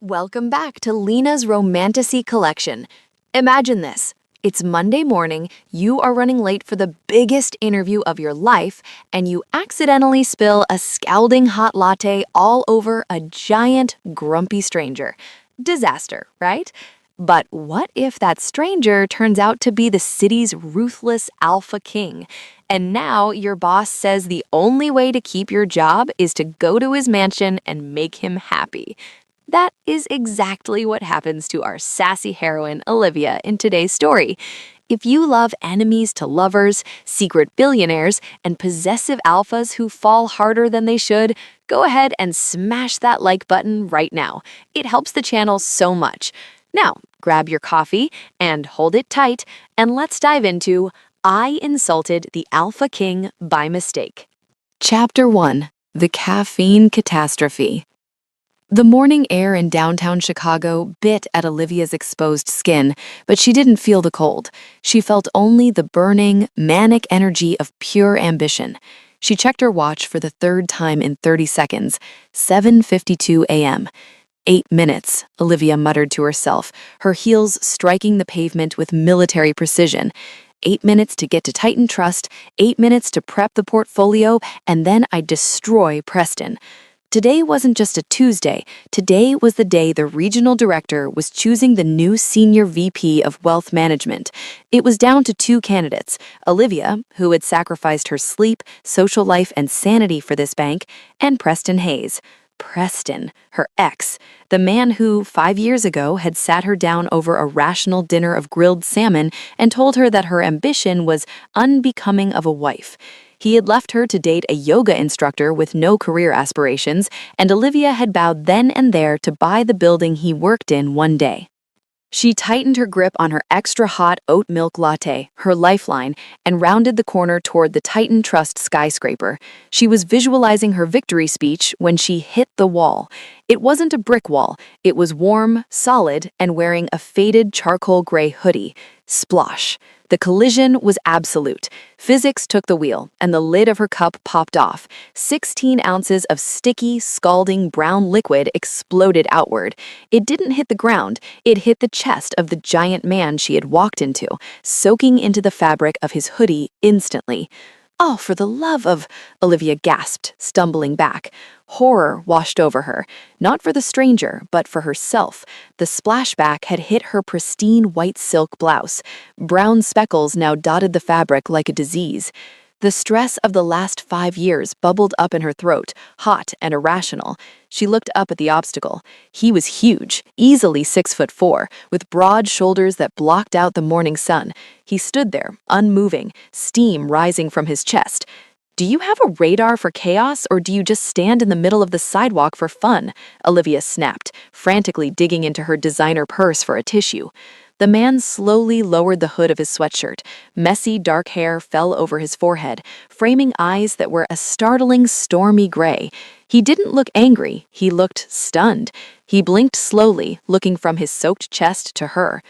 Welcome back to Lena's Romantasy Collection. Imagine this. It's Monday morning, you are running late for the biggest interview of your life, and you accidentally spill a scalding hot latte all over a giant, grumpy stranger. Disaster, right? But what if that stranger turns out to be the city's ruthless alpha king? And now your boss says the only way to keep your job is to go to his mansion and make him happy. That is exactly what happens to our sassy heroine, Olivia, in today's story. If you love enemies to lovers, secret billionaires, and possessive alphas who fall harder than they should, go ahead and smash that like button right now. It helps the channel so much. Now, grab your coffee and hold it tight, and let's dive into I Insulted the Alpha King by Mistake. Chapter 1: The Caffeine Catastrophe. The morning air in downtown Chicago bit at Olivia's exposed skin, but she didn't feel the cold. She felt only the burning, manic energy of pure ambition. She checked her watch for the third time in 30 seconds, 7:52 a.m. 8 minutes, Olivia muttered to herself, her heels striking the pavement with military precision. 8 minutes to get to Titan Trust, 8 minutes to prep the portfolio, and then I'd destroy Preston. Today wasn't just a Tuesday. Today was the day the regional director was choosing the new senior VP of wealth management. It was down to two candidates, Olivia, who had sacrificed her sleep, social life, and sanity for this bank, and Preston Hayes. Preston, her ex, the man who, 5 years ago, had sat her down over a rational dinner of grilled salmon and told her that her ambition was unbecoming of a wife. He had left her to date a yoga instructor with no career aspirations, and Olivia had vowed then and there to buy the building he worked in one day. She tightened her grip on her extra-hot oat milk latte, her lifeline, and rounded the corner toward the Titan Trust skyscraper. She was visualizing her victory speech when she hit the wall. It wasn't a brick wall. It was warm, solid, and wearing a faded charcoal gray hoodie. Splosh. The collision was absolute. Physics took the wheel, and the lid of her cup popped off. 16 ounces of sticky, scalding brown liquid exploded outward. It didn't hit the ground. It hit the chest of the giant man she had walked into, soaking into the fabric of his hoodie instantly. "Oh, for the love of—" Olivia gasped, stumbling back. Horror washed over her, not for the stranger, but for herself. The splashback had hit her pristine white silk blouse. Brown speckles now dotted the fabric like a disease. The stress of the last 5 years bubbled up in her throat, hot and irrational. She looked up at the obstacle. He was huge, easily 6'4", with broad shoulders that blocked out the morning sun. He stood there, unmoving, steam rising from his chest. "Do you have a radar for chaos, or do you just stand in the middle of the sidewalk for fun?" Olivia snapped, frantically digging into her designer purse for a tissue. The man slowly lowered the hood of his sweatshirt. Messy, dark hair fell over his forehead, framing eyes that were a startling, stormy gray. He didn't look angry. He looked stunned. He blinked slowly, looking from his soaked chest to her.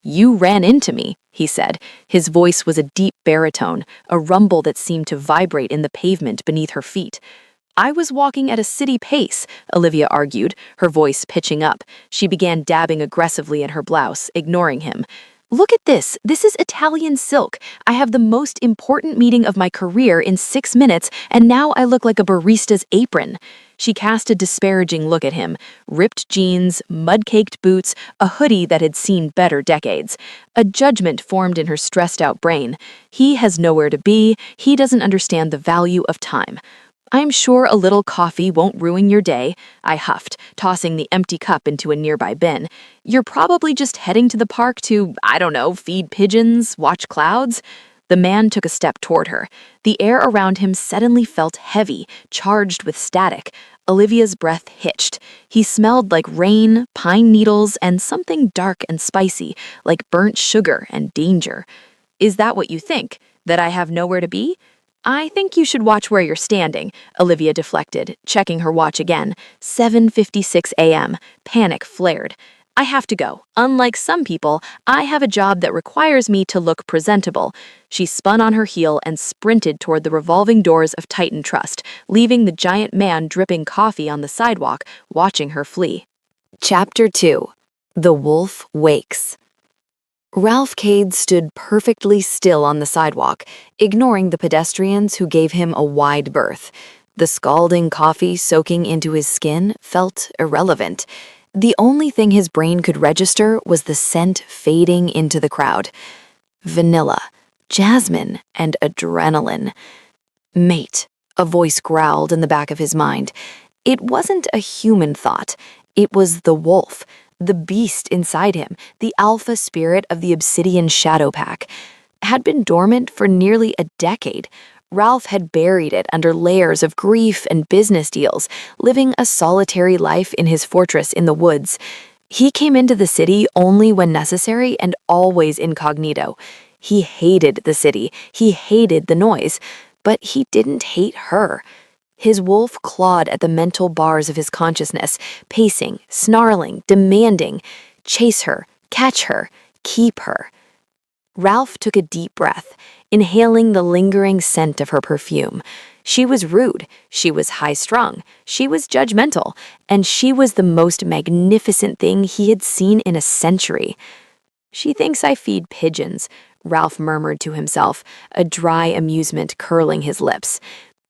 "You ran into me," he said. His voice was a deep baritone, a rumble that seemed to vibrate in the pavement beneath her feet. "I was walking at a city pace," Olivia argued, her voice pitching up. She began dabbing aggressively in her blouse, ignoring him. "Look at this. This is Italian silk. I have the most important meeting of my career in 6 minutes, and now I look like a barista's apron." She cast a disparaging look at him. Ripped jeans, mud-caked boots, a hoodie that had seen better decades. A judgment formed in her stressed-out brain. He has nowhere to be. He doesn't understand the value of time. "I'm sure a little coffee won't ruin your day," I huffed, tossing the empty cup into a nearby bin. "You're probably just heading to the park to, I don't know, feed pigeons, watch clouds." The man took a step toward her. The air around him suddenly felt heavy, charged with static. Olivia's breath hitched. He smelled like rain, pine needles, and something dark and spicy, like burnt sugar and danger. "Is that what you think? That I have nowhere to be?" "I think you should watch where you're standing," Olivia deflected, checking her watch again. 7:56 a.m. Panic flared. "I have to go. Unlike some people, I have a job that requires me to look presentable." She spun on her heel and sprinted toward the revolving doors of Titan Trust, leaving the giant man dripping coffee on the sidewalk, watching her flee. Chapter 2. The Wolf Wakes. Ralph Cade stood perfectly still on the sidewalk, ignoring the pedestrians who gave him a wide berth. The scalding coffee soaking into his skin felt irrelevant. The only thing his brain could register was the scent fading into the crowd. Vanilla, jasmine, and adrenaline. Mate, a voice growled in the back of his mind. It wasn't a human thought. It was the wolf, the beast inside him, the alpha spirit of the Obsidian Shadow Pack. Had been dormant for nearly a decade. Ralph had buried it under layers of grief and business deals, living a solitary life in his fortress in the woods. He came into the city only when necessary and always incognito. He hated the city, he hated the noise, but he didn't hate her. His wolf clawed at the mental bars of his consciousness, pacing, snarling, demanding, chase her, catch her, keep her. Ralph took a deep breath, inhaling the lingering scent of her perfume. She was rude, she was high-strung, she was judgmental, and she was the most magnificent thing he had seen in a century. "She thinks I feed pigeons," Ralph murmured to himself, a dry amusement curling his lips.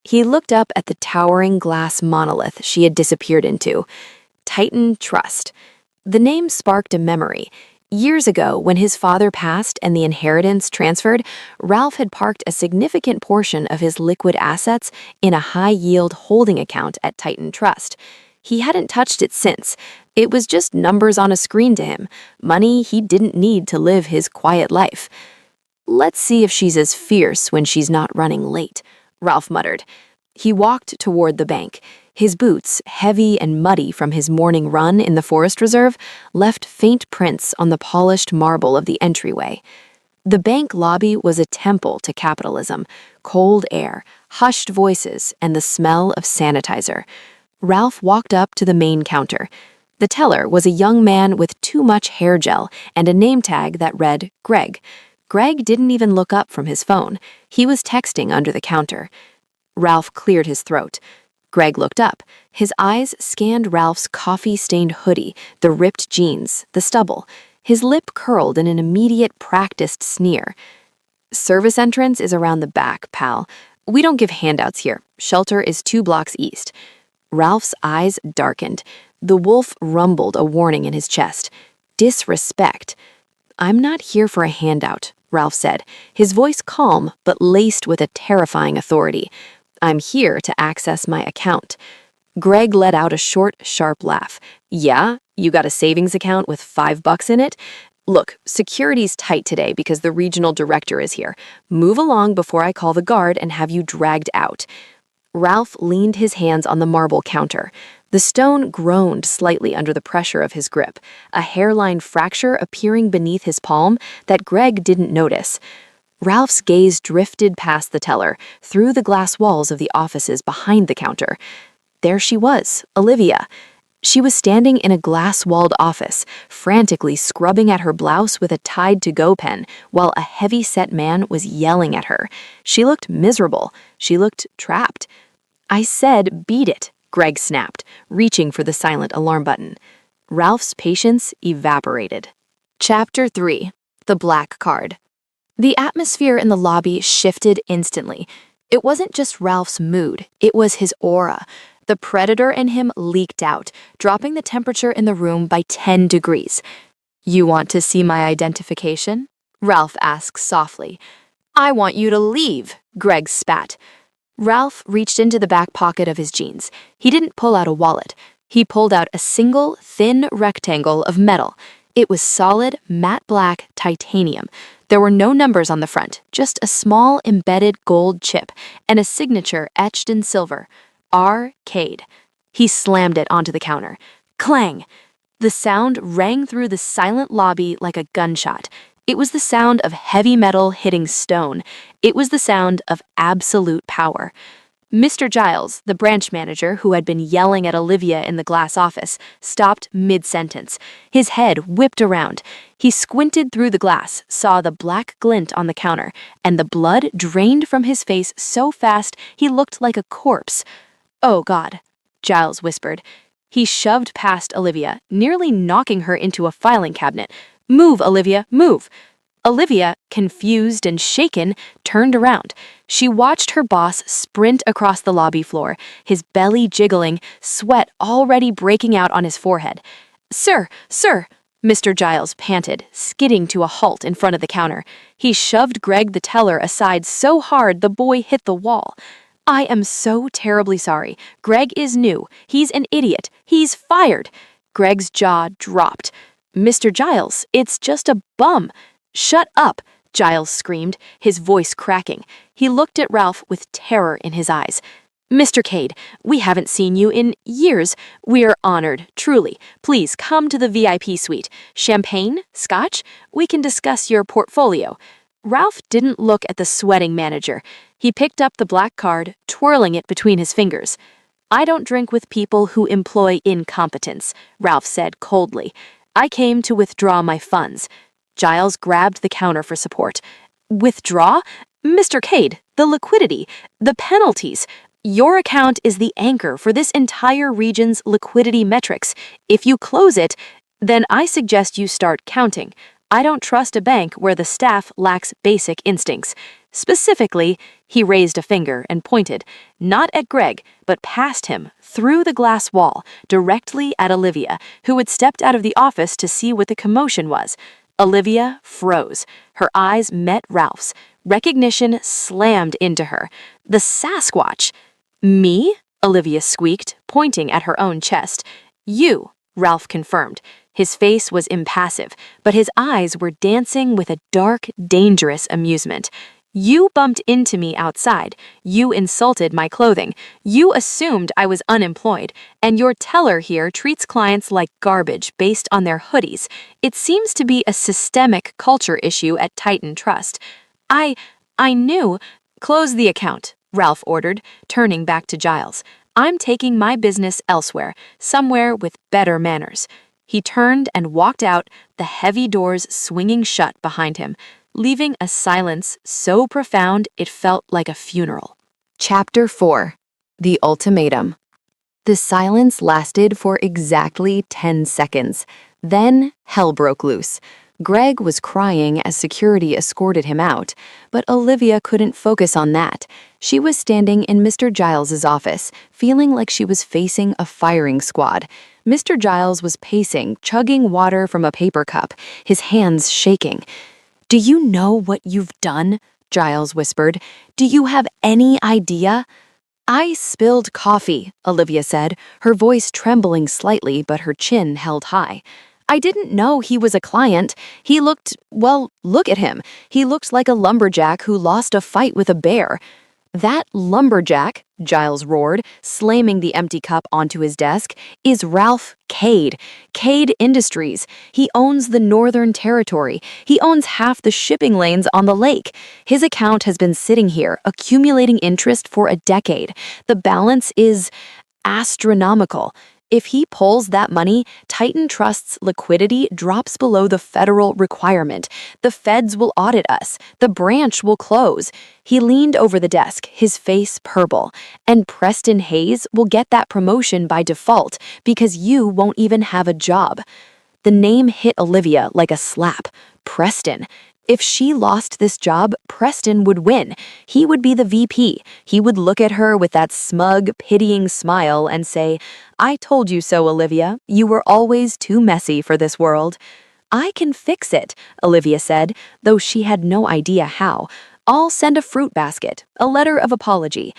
He looked up at the towering glass monolith she had disappeared into. Titan Trust. The name sparked a memory. Years ago, when his father passed and the inheritance transferred, Ralph had parked a significant portion of his liquid assets in a high-yield holding account at Titan Trust. He hadn't touched it since. It was just numbers on a screen to him, money he didn't need to live his quiet life. "Let's see if she's as fierce when she's not running late," Ralph muttered. He walked toward the bank. His boots, heavy and muddy from his morning run in the forest reserve, left faint prints on the polished marble of the entryway. The bank lobby was a temple to capitalism, cold air, hushed voices, and the smell of sanitizer. Ralph walked up to the main counter. The teller was a young man with too much hair gel and a name tag that read Greg. Greg didn't even look up from his phone. He was texting under the counter. Ralph cleared his throat. Greg looked up. His eyes scanned Ralph's coffee-stained hoodie, the ripped jeans, the stubble. His lip curled in an immediate practiced sneer. "Service entrance is around the back, pal. We don't give handouts here. Shelter is 2 blocks east." Ralph's eyes darkened. The wolf rumbled a warning in his chest. Disrespect. "I'm not here for a handout," Ralph said, his voice calm but laced with a terrifying authority. "I'm here to access my account." Greg let out a short, sharp laugh. "Yeah? You got a savings account with $5 in it? Look, security's tight today because the regional director is here. Move along before I call the guard and have you dragged out." Ralph leaned his hands on the marble counter. The stone groaned slightly under the pressure of his grip, a hairline fracture appearing beneath his palm that Greg didn't notice. Ralph's gaze drifted past the teller, through the glass walls of the offices behind the counter. There she was, Olivia. She was standing in a glass-walled office, frantically scrubbing at her blouse with a tied-to-go pen, while a heavy-set man was yelling at her. She looked miserable. She looked trapped. "I said beat it," Greg snapped, reaching for the silent alarm button. Ralph's patience evaporated. Chapter 3. The Black Card. The atmosphere in the lobby shifted instantly. It wasn't just Ralph's mood, it was his aura. The predator in him leaked out, dropping the temperature in the room by 10 degrees. "You want to see my identification?" Ralph asked softly. "I want you to leave," Greg spat. Ralph reached into the back pocket of his jeans. He didn't pull out a wallet. He pulled out a single, thin rectangle of metal. It was solid, matte black titanium. There were no numbers on the front, just a small embedded gold chip and a signature etched in silver. R. Cade. He slammed it onto the counter. Clang! The sound rang through the silent lobby like a gunshot. It was the sound of heavy metal hitting stone. It was the sound of absolute power. Mr. Giles, the branch manager who had been yelling at Olivia in the glass office, stopped mid-sentence. His head whipped around. He squinted through the glass, saw the black glint on the counter, and the blood drained from his face so fast he looked like a corpse. "Oh, God," Giles whispered. He shoved past Olivia, nearly knocking her into a filing cabinet. "Move, Olivia, move." Olivia, confused and shaken, turned around. She watched her boss sprint across the lobby floor, his belly jiggling, sweat already breaking out on his forehead. "Sir, sir," Mr. Giles panted, skidding to a halt in front of the counter. He shoved Greg the teller aside so hard the boy hit the wall. "I am so terribly sorry. Greg is new. He's an idiot. He's fired." Greg's jaw dropped. "Mr. Giles, it's just a bum." "Shut up," Giles screamed, his voice cracking. He looked at Ralph with terror in his eyes. "Mr. Cade, we haven't seen you in years. We're honored, truly. Please come to the VIP suite. Champagne? Scotch? We can discuss your portfolio." Ralph didn't look at the sweating manager. He picked up the black card, twirling it between his fingers. "I don't drink with people who employ incompetence," Ralph said coldly. "I came to withdraw my funds." Giles grabbed the counter for support. "Withdraw? Mr. Cade, the liquidity, the penalties. Your account is the anchor for this entire region's liquidity metrics. If you close it, then I suggest you start counting. I don't trust a bank where the staff lacks basic instincts." Specifically, he raised a finger and pointed, not at Greg, but past him, through the glass wall, directly at Olivia, who had stepped out of the office to see what the commotion was. Olivia froze. Her eyes met Ralph's. Recognition slammed into her. The Sasquatch. "Me?" Olivia squeaked, pointing at her own chest. "You," Ralph confirmed. His face was impassive, but his eyes were dancing with a dark, dangerous amusement. "You bumped into me outside. You insulted my clothing. You assumed I was unemployed. And your teller here treats clients like garbage based on their hoodies. It seems to be a systemic culture issue at Titan Trust." I knew." "Close the account," Ralph ordered, turning back to Giles. "I'm taking my business elsewhere, somewhere with better manners." He turned and walked out, the heavy doors swinging shut behind him, leaving a silence so profound it felt like a funeral. Chapter 4. The Ultimatum. The silence lasted for exactly 10 seconds. Then hell broke loose. Greg was crying as security escorted him out, but Olivia couldn't focus on that. She was standing in Mr. Giles's office, feeling like she was facing a firing squad. Mr. Giles was pacing, chugging water from a paper cup, his hands shaking. "Do you know what you've done?" Giles whispered. "Do you have any idea?" "I spilled coffee," Olivia said, her voice trembling slightly but her chin held high. "I didn't know he was a client. He looked, well, look at him. He looked like a lumberjack who lost a fight with a bear." "That lumberjack," Giles roared, slamming the empty cup onto his desk, "is Ralph Cade. Cade Industries. He owns the Northern Territory. He owns half the shipping lanes on the lake. His account has been sitting here, accumulating interest for a decade. The balance is astronomical. If he pulls that money, Titan Trust's liquidity drops below the federal requirement. The feds will audit us. The branch will close." He leaned over the desk, his face purple. "And Preston Hayes will get that promotion by default because you won't even have a job." The name hit Olivia like a slap. Preston. If she lost this job, Preston would win. He would be the VP. He would look at her with that smug, pitying smile and say, "I told you so, Olivia. You were always too messy for this world." "I can fix it," Olivia said, though she had no idea how. "I'll send a fruit basket, a letter of apology."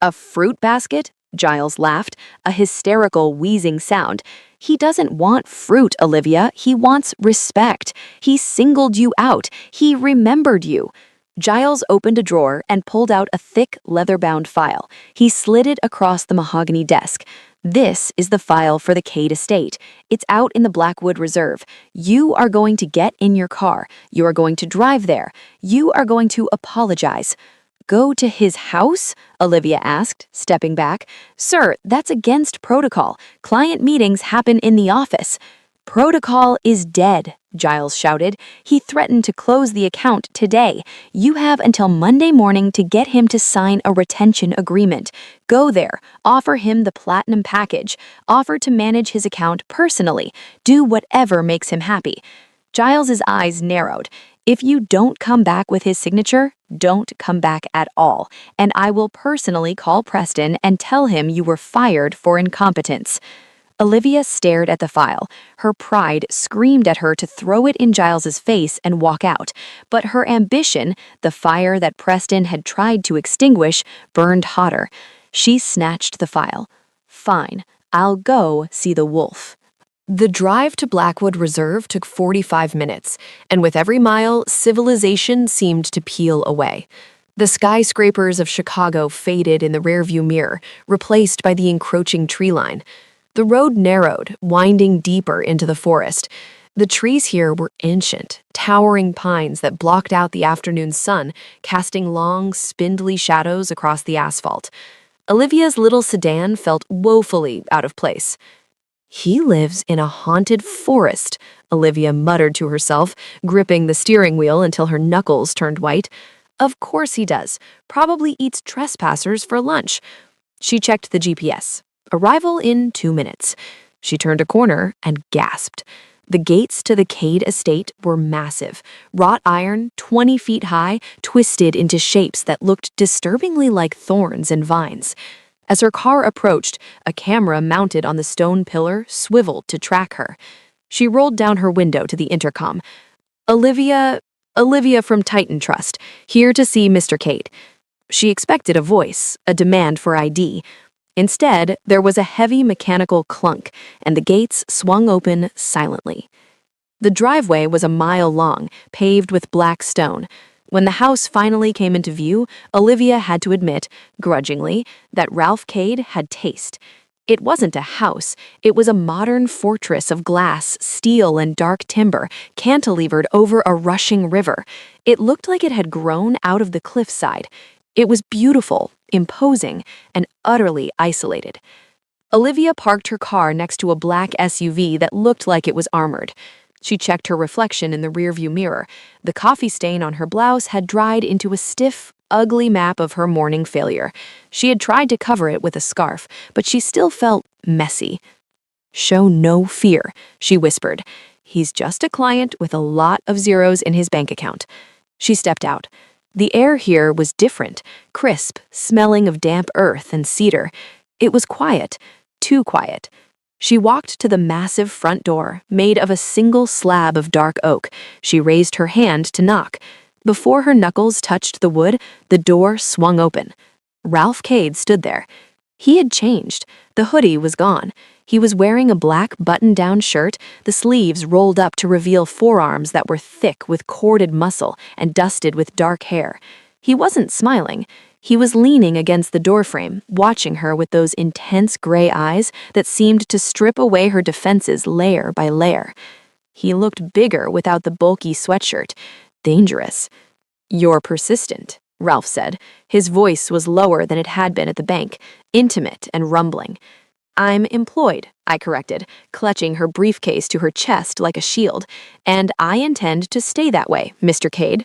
"A fruit basket?" Giles laughed, a hysterical wheezing sound. "He doesn't want fruit, Olivia. He wants respect. He singled you out. He remembered you." Giles opened a drawer and pulled out a thick, leather-bound file. He slid it across the mahogany desk. "This is the file for the Cade estate. It's out in the Blackwood Reserve. You are going to get in your car. You are going to drive there. You are going to apologize." "Go to his house?" Olivia asked, stepping back. "Sir, that's against protocol. Client meetings happen in the office." "Protocol is dead," Giles shouted. "He threatened to close the account today. You have until Monday morning to get him to sign a retention agreement. Go there, offer him the platinum package, offer to manage his account personally, do whatever makes him happy." Giles's eyes narrowed. "If you don't come back with his signature, don't come back at all, and I will personally call Preston and tell him you were fired for incompetence." Olivia stared at the file. Her pride screamed at her to throw it in Giles's face and walk out, but her ambition, the fire that Preston had tried to extinguish, burned hotter. She snatched the file. "Fine, I'll go see the wolf." The drive to Blackwood Reserve took 45 minutes, and with every mile, civilization seemed to peel away. The skyscrapers of Chicago faded in the rearview mirror, replaced by the encroaching tree line. The road narrowed, winding deeper into the forest. The trees here were ancient, towering pines that blocked out the afternoon sun, casting long, spindly shadows across the asphalt. Olivia's little sedan felt woefully out of place. "He lives in a haunted forest," Olivia muttered to herself, gripping the steering wheel until her knuckles turned white. "Of course he does. Probably eats trespassers for lunch." She checked the GPS. Arrival in 2 minutes. She turned a corner and gasped. The gates to the Cade estate were massive, wrought iron, 20 feet high, twisted into shapes that looked disturbingly like thorns and vines. As her car approached, a camera mounted on the stone pillar swiveled to track her. She rolled down her window to the intercom. Olivia from Titan Trust, here to see Mr. Cade." She expected a voice, a demand for ID. Instead, there was a heavy mechanical clunk, and the gates swung open silently. The driveway was a mile long, paved with black stone. When the house finally came into view, Olivia had to admit, grudgingly, that Ralph Cade had taste. It wasn't a house, it was a modern fortress of glass, steel, and dark timber, cantilevered over a rushing river. It looked like it had grown out of the cliffside. It was beautiful, imposing, and utterly isolated. Olivia parked her car next to a black SUV that looked like it was armored. She checked her reflection in the rearview mirror. The coffee stain on her blouse had dried into a stiff, ugly map of her morning failure. She had tried to cover it with a scarf, but she still felt messy. "Show no fear," she whispered. "He's just a client with a lot of zeros in his bank account." She stepped out. The air here was different, crisp, smelling of damp earth and cedar. It was quiet, too quiet. She walked to the massive front door, made of a single slab of dark oak. She raised her hand to knock. Before her knuckles touched the wood, the door swung open. Ralph Cade stood there. He had changed. The hoodie was gone. He was wearing a black button-down shirt, the sleeves rolled up to reveal forearms that were thick with corded muscle and dusted with dark hair. He wasn't smiling. He was leaning against the doorframe, watching her with those intense gray eyes that seemed to strip away her defenses layer by layer. He looked bigger without the bulky sweatshirt. Dangerous. "You're persistent," Ralph said. His voice was lower than it had been at the bank, intimate and rumbling. "I'm employed," I corrected, clutching her briefcase to her chest like a shield. "And I intend to stay that way, Mr. Cade."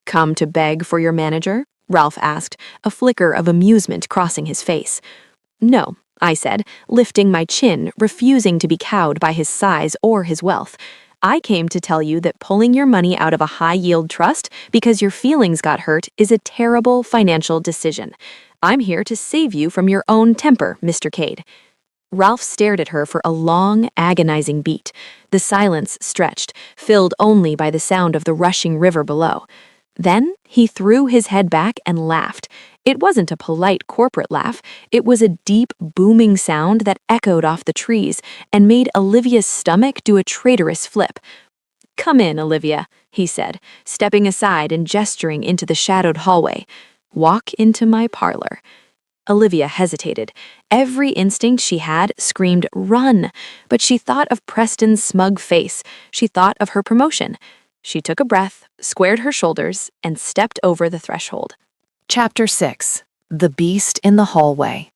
"Come to beg for your manager?" Ralph asked, a flicker of amusement crossing his face. "No," I said, lifting my chin, refusing to be cowed by his size or his wealth. "I came to tell you that pulling your money out of a high-yield trust because your feelings got hurt is a terrible financial decision. I'm here to save you from your own temper, Mr. Cade." Ralph stared at her for a long, agonizing beat. The silence stretched, filled only by the sound of the rushing river below. Then he threw his head back and laughed. It wasn't a polite corporate laugh. It was a deep, booming sound that echoed off the trees and made Olivia's stomach do a traitorous flip. "Come in, Olivia," he said, stepping aside and gesturing into the shadowed hallway. "Walk into my parlor." Olivia hesitated. Every instinct she had screamed, "Run!" But she thought of Preston's smug face. She thought of her promotion. She took a breath, squared her shoulders, and stepped over the threshold. Chapter 6. The Beast in the Hallway.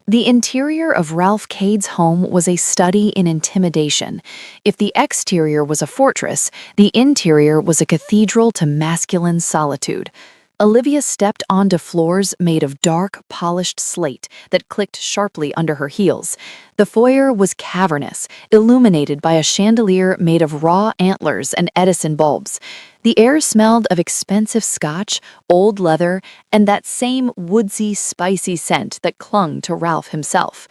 The interior of Ralph Cade's home was a study in intimidation. If the exterior was a fortress, the interior was a cathedral to masculine solitude. Olivia stepped onto floors made of dark, polished slate that clicked sharply under her heels. The foyer was cavernous, illuminated by a chandelier made of raw antlers and Edison bulbs. The air smelled of expensive scotch, old leather, and that same woodsy, spicy scent that clung to Ralph himself.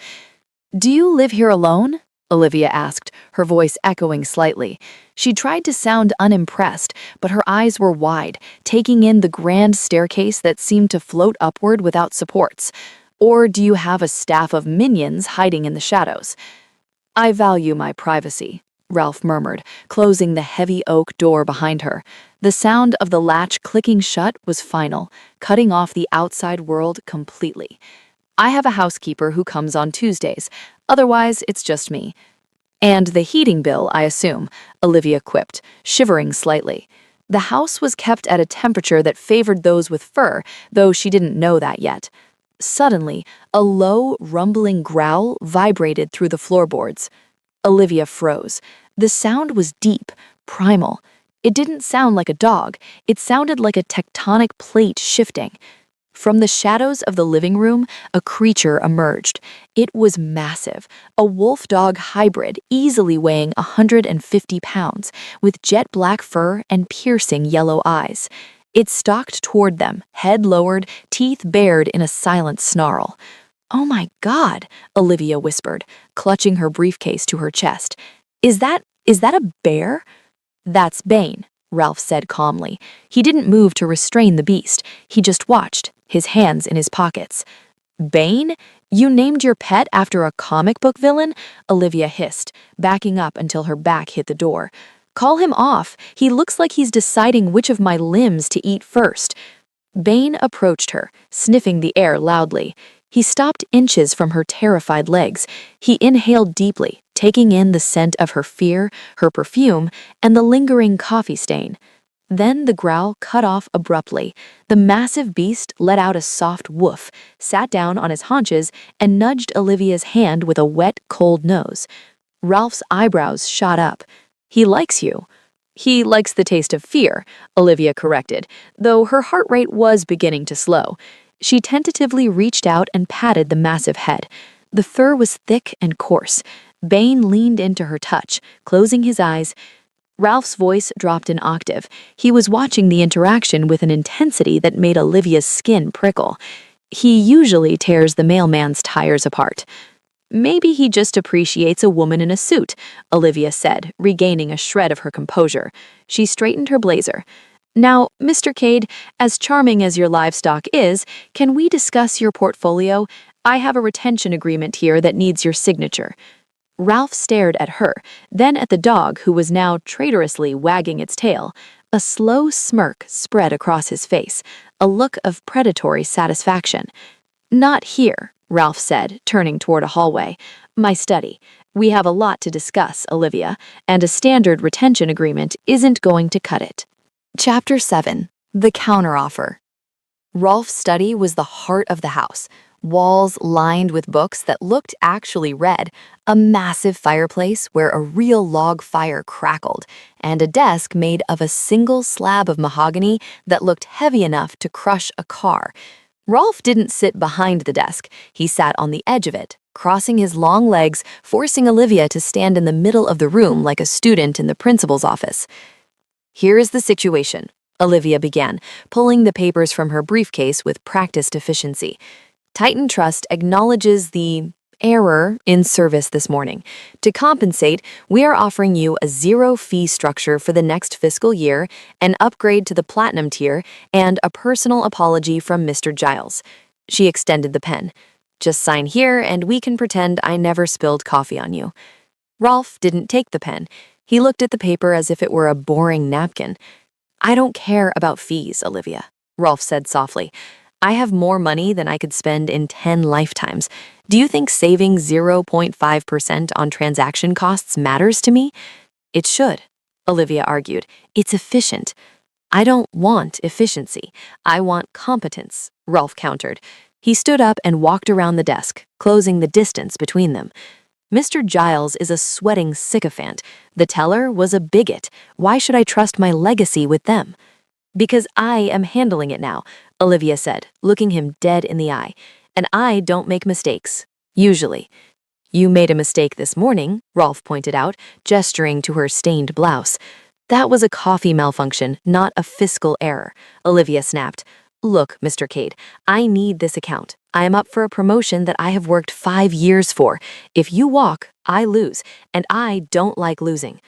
"Do you live here alone?" Olivia asked, her voice echoing slightly. She tried to sound unimpressed, but her eyes were wide, taking in the grand staircase that seemed to float upward without supports. "Or do you have a staff of minions hiding in the shadows?" "I value my privacy," Ralph murmured, closing the heavy oak door behind her. The sound of the latch clicking shut was final, cutting off the outside world completely. "I have a housekeeper who comes on Tuesdays. Otherwise, it's just me." "And the heating bill, I assume," Olivia quipped, shivering slightly. The house was kept at a temperature that favored those with fur, though she didn't know that yet. Suddenly, a low, rumbling growl vibrated through the floorboards. Olivia froze. The sound was deep, primal. It didn't sound like a dog. It sounded like a tectonic plate shifting. From the shadows of the living room, a creature emerged. It was massive, a wolf-dog hybrid easily weighing 150 pounds, with jet black fur and piercing yellow eyes. It stalked toward them, head lowered, teeth bared in a silent snarl. "Oh my God," Olivia whispered, clutching her briefcase to her chest. Is that a bear?" "That's Bane," Ralph said calmly. He didn't move to restrain the beast. He just watched, his hands in his pockets. "Bane? You named your pet after a comic book villain?" Olivia hissed, backing up until her back hit the door. "Call him off. He looks like he's deciding which of my limbs to eat first." Bane approached her, sniffing the air loudly. He stopped inches from her terrified legs. He inhaled deeply, taking in the scent of her fear, her perfume, and the lingering coffee stain. Then the growl cut off abruptly. The massive beast let out a soft woof, sat down on his haunches, and nudged Olivia's hand with a wet, cold nose. Ralph's eyebrows shot up. "He likes you." "He likes the taste of fear," Olivia corrected, though her heart rate was beginning to slow. She tentatively reached out and patted the massive head. The fur was thick and coarse. Bane leaned into her touch, closing his eyes. Ralph's voice dropped an octave. He was watching the interaction with an intensity that made Olivia's skin prickle. "He usually tears the mailman's tires apart." "Maybe he just appreciates a woman in a suit," Olivia said, regaining a shred of her composure. She straightened her blazer. "Now, Mr. Cade, as charming as your livestock is, can we discuss your portfolio? I have a retention agreement here that needs your signature." Ralph stared at her, then at the dog who was now traitorously wagging its tail. A slow smirk spread across his face, a look of predatory satisfaction. "Not here," Ralph said, turning toward a hallway. "My study. We have a lot to discuss, Olivia, and a standard retention agreement isn't going to cut it." Chapter 7. The Counteroffer. Rolf's study was the heart of the house. Walls lined with books that looked actually read, a massive fireplace where a real log fire crackled, and a desk made of a single slab of mahogany that looked heavy enough to crush a car. Rolf didn't sit behind the desk. He sat on the edge of it, crossing his long legs, forcing Olivia to stand in the middle of the room like a student in the principal's office. "Here is the situation," Olivia began, pulling the papers from her briefcase with practiced efficiency. "Titan Trust acknowledges the error in service this morning. To compensate, we are offering you a zero-fee structure for the next fiscal year, an upgrade to the Platinum tier, and a personal apology from Mr. Giles." She extended the pen. "Just sign here, and we can pretend I never spilled coffee on you." Rolf didn't take the pen. He looked at the paper as if it were a boring napkin. "I don't care about fees, Olivia," Rolf said softly. "I have more money than I could spend in 10 lifetimes. Do you think saving 0.5% on transaction costs matters to me?" "It should," Olivia argued. "It's efficient." "I don't want efficiency. I want competence," Rolf countered. He stood up and walked around the desk, closing the distance between them. Mr. Giles is a sweating sycophant. The teller was a bigot. Why should I trust my legacy with them? Because I am handling it now, Olivia said, looking him dead in the eye. And I don't make mistakes. Usually. You made a mistake this morning, Rolf pointed out, gesturing to her stained blouse. That was a coffee malfunction, not a fiscal error, Olivia snapped. Look, Mr. Cade, I need this account. I am up for a promotion that I have worked 5 years for. If you walk, I lose, and I don't like losing.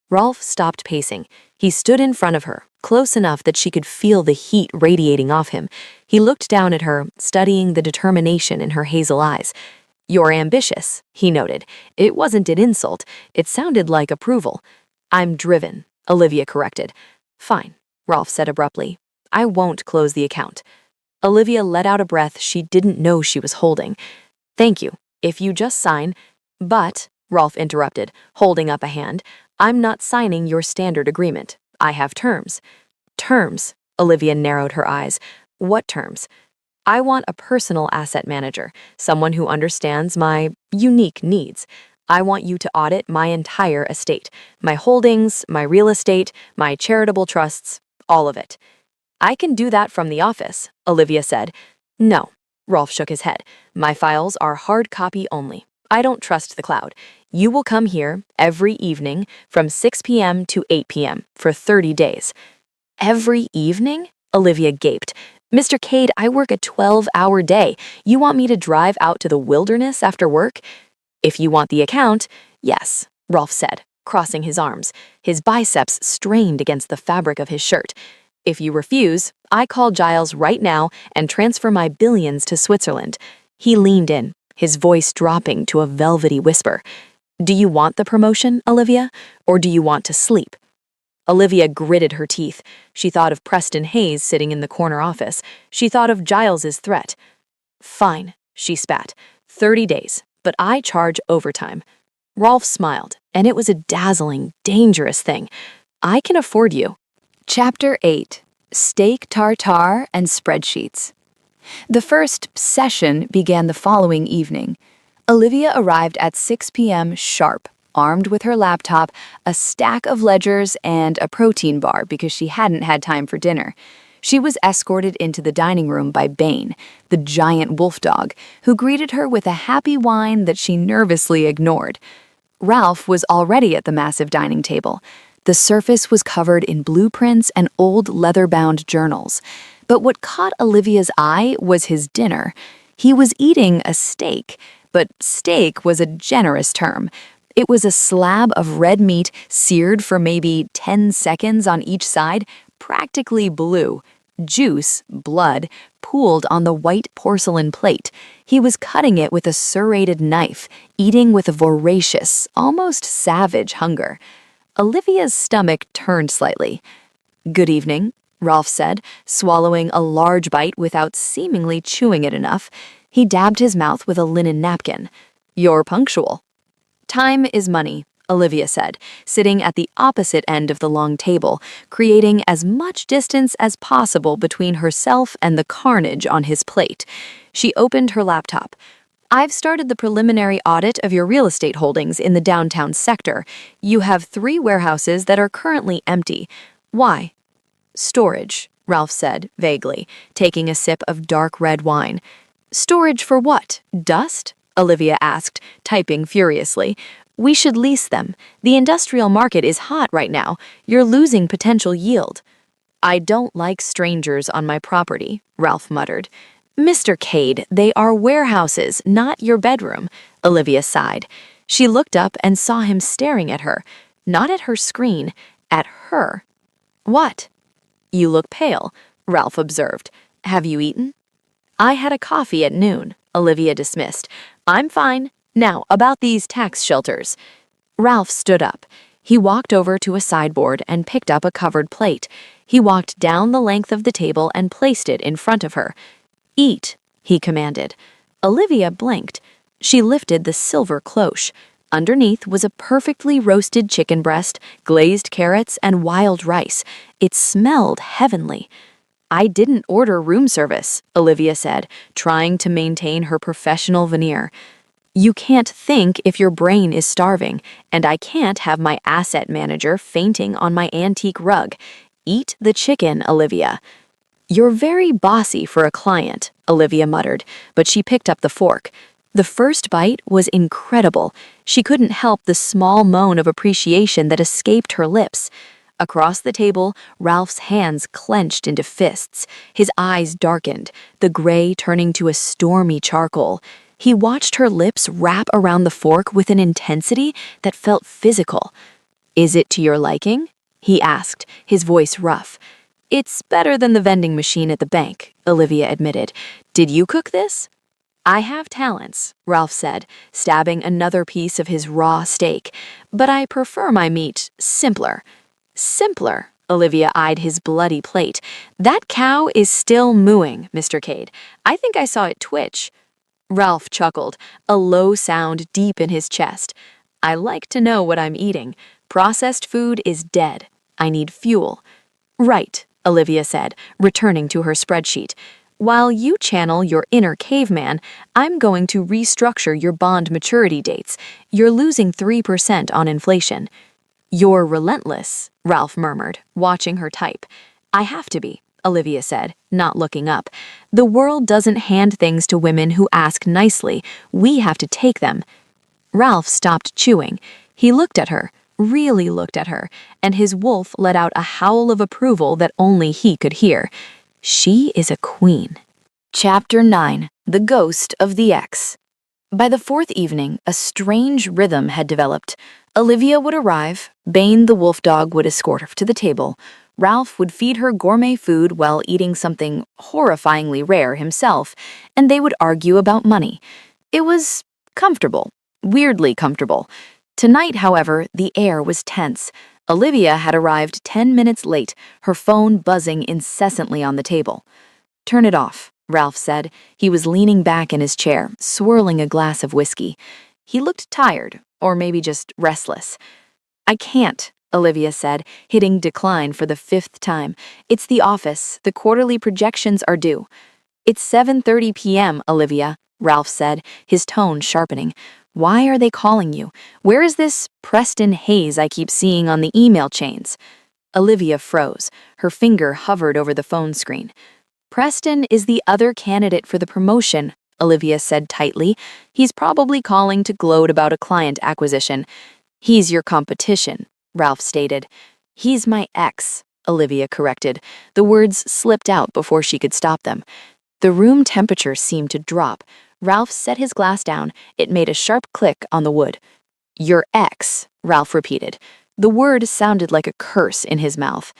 Rolf stopped pacing. He stood in front of her, close enough that she could feel the heat radiating off him. He looked down at her, studying the determination in her hazel eyes. You're ambitious, he noted. It wasn't an insult. It sounded like approval. I'm driven, Olivia corrected. Fine, Rolf said abruptly. I won't close the account. Olivia let out a breath she didn't know she was holding. Thank you, if you just sign. But, Rolf interrupted, holding up a hand, I'm not signing your standard agreement. I have terms. Terms, Olivia narrowed her eyes. What terms? I want a personal asset manager, someone who understands my unique needs. I want you to audit my entire estate, my holdings, my real estate, my charitable trusts, all of it. I can do that from the office, Olivia said. No, Rolf shook his head. My files are hard copy only. I don't trust the cloud. You will come here every evening from 6 p.m. to 8 p.m. for 30 days. Every evening? Olivia gaped. Mr. Cade, I work a 12-hour day. You want me to drive out to the wilderness after work? If you want the account, yes, Rolf said, crossing his arms. His biceps strained against the fabric of his shirt. If you refuse, I call Giles right now and transfer my billions to Switzerland. He leaned in, his voice dropping to a velvety whisper. Do you want the promotion, Olivia, or do you want to sleep? Olivia gritted her teeth. She thought of Preston Hayes sitting in the corner office. She thought of Giles's threat. Fine, she spat. 30 days, but I charge overtime. Rolf smiled, and it was a dazzling, dangerous thing. I can afford you. Chapter 8. Steak tartare and spreadsheets. The first session began the following evening. Olivia arrived at 6 p.m. sharp, armed with her laptop, a stack of ledgers, and a protein bar because she hadn't had time for dinner. She was escorted into the dining room by Bane, the giant wolf dog, who greeted her with a happy whine that she nervously ignored. Ralph was already at the massive dining table. The surface was covered in blueprints and old leather-bound journals. But what caught Olivia's eye was his dinner. He was eating a steak, but steak was a generous term. It was a slab of red meat seared for maybe 10 seconds on each side, practically blue. Juice, blood, pooled on the white porcelain plate. He was cutting it with a serrated knife, eating with a voracious, almost savage hunger. Olivia's stomach turned slightly. Good evening, Rolf said, swallowing a large bite without seemingly chewing it enough. He dabbed his mouth with a linen napkin. You're punctual. Time is money, Olivia said, sitting at the opposite end of the long table, creating as much distance as possible between herself and the carnage on his plate. She opened her laptop. I've started the preliminary audit of your real estate holdings in the downtown sector. You have 3 warehouses that are currently empty. Why? Storage, Ralph said, vaguely, taking a sip of dark red wine. Storage for what? Dust? Olivia asked, typing furiously. We should lease them. The industrial market is hot right now. You're losing potential yield. I don't like strangers on my property, Ralph muttered. Mr. Cade, they are warehouses, not your bedroom, Olivia sighed. She looked up and saw him staring at her, not at her screen, at her. What? You look pale, Ralph observed. Have you eaten? I had a coffee at noon, Olivia dismissed. I'm fine. Now, about these tax shelters. Ralph stood up. He walked over to a sideboard and picked up a covered plate. He walked down the length of the table and placed it in front of her. Eat, he commanded. Olivia blinked. She lifted the silver cloche. Underneath was a perfectly roasted chicken breast, glazed carrots, and wild rice. It smelled heavenly. I didn't order room service, Olivia said, trying to maintain her professional veneer. You can't think if your brain is starving, and I can't have my asset manager fainting on my antique rug. Eat the chicken, Olivia. You're very bossy for a client, Olivia muttered, but she picked up the fork. The first bite was incredible. She couldn't help the small moan of appreciation that escaped her lips. Across the table, Ralph's hands clenched into fists. His eyes darkened, the gray turning to a stormy charcoal. He watched her lips wrap around the fork with an intensity that felt physical. "Is it to your liking?" he asked, his voice rough. "It's better than the vending machine at the bank," Olivia admitted. "Did you cook this?" "I have talents," Ralph said, stabbing another piece of his raw steak, "but I prefer my meat simpler." "Simpler?" Olivia eyed his bloody plate. "That cow is still mooing, Mr. Cade. I think I saw it twitch." Ralph chuckled, a low sound deep in his chest. "I like to know what I'm eating. Processed food is dead. I need fuel." "Right," Olivia said, returning to her spreadsheet. "While you channel your inner caveman, I'm going to restructure your bond maturity dates. You're losing 3% on inflation." "You're relentless," Ralph murmured, watching her type. "I have to be," Olivia said, not looking up. "The world doesn't hand things to women who ask nicely. We have to take them." Ralph stopped chewing. He looked at her, really looked at her, and his wolf let out a howl of approval that only he could hear. She is a queen. Chapter 9. The Ghost of the Ex. By the fourth evening, a strange rhythm had developed. Olivia would arrive, Bane the wolf dog would escort her to the table, Ralph would feed her gourmet food while eating something horrifyingly rare himself, and they would argue about money. It was comfortable, weirdly comfortable. Tonight, however, the air was tense. Olivia had arrived 10 minutes late, her phone buzzing incessantly on the table. "Turn it off," Ralph said. He was leaning back in his chair, swirling a glass of whiskey. He looked tired, or maybe just restless. "I can't," Olivia said, hitting decline for the 5th time. "It's the office. The quarterly projections are due." "It's 7:30 p.m., Olivia," Ralph said, his tone sharpening. "Why are they calling you? Where is this Preston Hayes I keep seeing on the email chains?" Olivia froze. Her finger hovered over the phone screen. "Preston is the other candidate for the promotion," Olivia said tightly. "He's probably calling to gloat about a client acquisition." "He's your competition," Ralph stated. "He's my ex," Olivia corrected. The words slipped out before she could stop them. The room temperature seemed to drop. Ralph set his glass down. It made a sharp click on the wood. "Your ex," Ralph repeated. The word sounded like a curse in his mouth.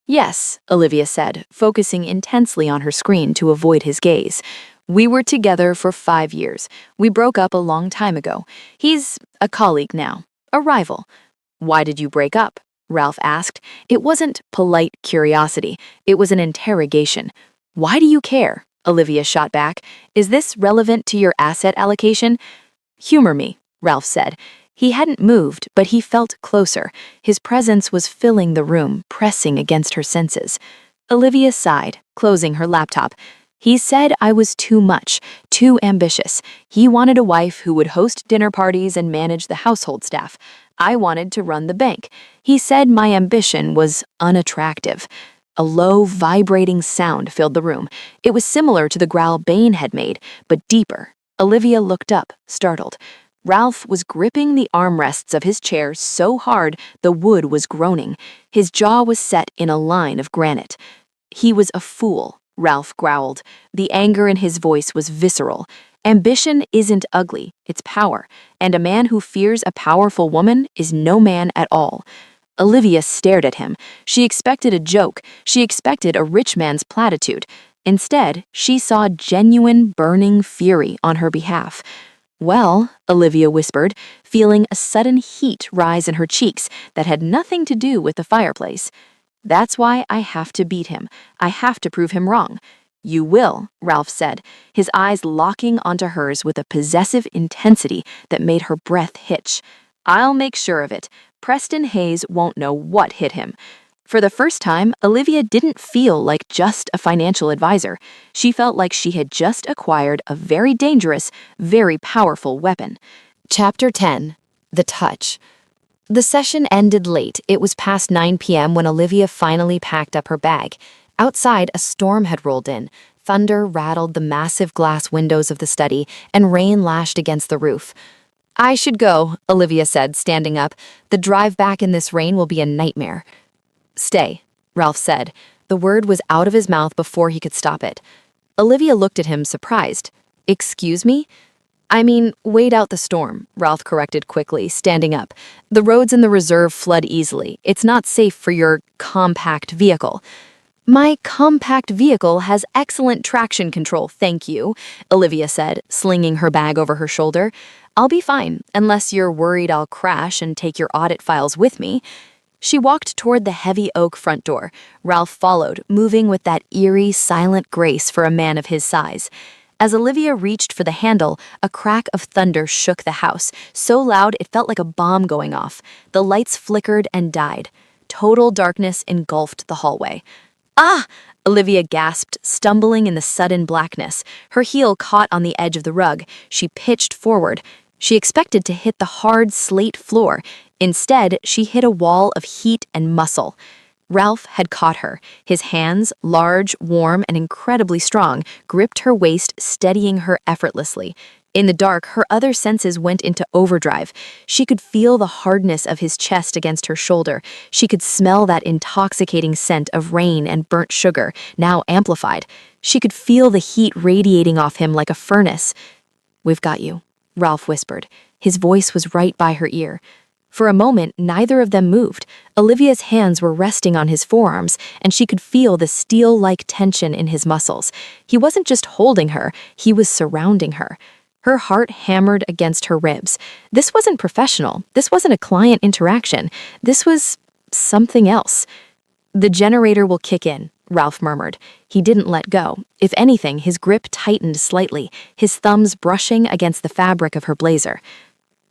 "Yes," Olivia said, focusing intensely on her screen to avoid his gaze. "We were together for 5 years. We broke up a long time ago. He's a colleague now, a rival." "Why did you break up?" Ralph asked. It wasn't polite curiosity. It was an interrogation. "Why do you care?" Olivia shot back. "Is this relevant to your asset allocation?" "Humor me," Ralph said. He hadn't moved, but he felt closer. His presence was filling the room, pressing against her senses. Olivia sighed, closing her laptop. "He said I was too much, too ambitious. He wanted a wife who would host dinner parties and manage the household staff. I wanted to run the bank. He said my ambition was unattractive." A low, vibrating sound filled the room. It was similar to the growl Bane had made, but deeper. Olivia looked up, startled. Ralph was gripping the armrests of his chair so hard the wood was groaning. His jaw was set in a line of granite. "He was a fool," Ralph growled. The anger in his voice was visceral. "Ambition isn't ugly, it's power, and a man who fears a powerful woman is no man at all." Olivia stared at him. She expected a joke. She expected a rich man's platitude. Instead, she saw genuine, burning fury on her behalf. "Well," Olivia whispered, feeling a sudden heat rise in her cheeks that had nothing to do with the fireplace. "That's why I have to beat him. I have to prove him wrong." "You will," Ralph said, his eyes locking onto hers with a possessive intensity that made her breath hitch. "I'll make sure of it. Preston Hayes won't know what hit him." For the first time, Olivia didn't feel like just a financial advisor. She felt like she had just acquired a very dangerous, very powerful weapon. Chapter 10. The Touch. The session ended late. It was past 9 p.m. when Olivia finally packed up her bag. Outside, a storm had rolled in. Thunder rattled the massive glass windows of the study, and rain lashed against the roof. "I should go," Olivia said, standing up. "The drive back in this rain will be a nightmare." "Stay," Ralph said. The word was out of his mouth before he could stop it. Olivia looked at him, surprised. "Excuse me?" "I mean, wait out the storm," Ralph corrected quickly, standing up. "The roads in the reserve flood easily. It's not safe for your compact vehicle." "My compact vehicle has excellent traction control, thank you," Olivia said, slinging her bag over her shoulder. "I'll be fine, unless you're worried I'll crash and take your audit files with me." She walked toward the heavy oak front door. Ralph followed, moving with that eerie, silent grace for a man of his size. As Olivia reached for the handle, a crack of thunder shook the house, so loud it felt like a bomb going off. The lights flickered and died. Total darkness engulfed the hallway. "Ah!" Olivia gasped, stumbling in the sudden blackness. Her heel caught on the edge of the rug. She pitched forward. She expected to hit the hard slate floor. Instead, she hit a wall of heat and muscle. Ralph had caught her. His hands, large, warm, and incredibly strong, gripped her waist, steadying her effortlessly. In the dark, her other senses went into overdrive. She could feel the hardness of his chest against her shoulder. She could smell that intoxicating scent of rain and burnt sugar, now amplified. She could feel the heat radiating off him like a furnace. "We've got you," Ralph whispered. His voice was right by her ear. For a moment, neither of them moved. Olivia's hands were resting on his forearms, and she could feel the steel-like tension in his muscles. He wasn't just holding her, he was surrounding her. Her heart hammered against her ribs. This wasn't professional. This wasn't a client interaction. This was something else. "The generator will kick in," Ralph murmured. He didn't let go. If anything, his grip tightened slightly, his thumbs brushing against the fabric of her blazer.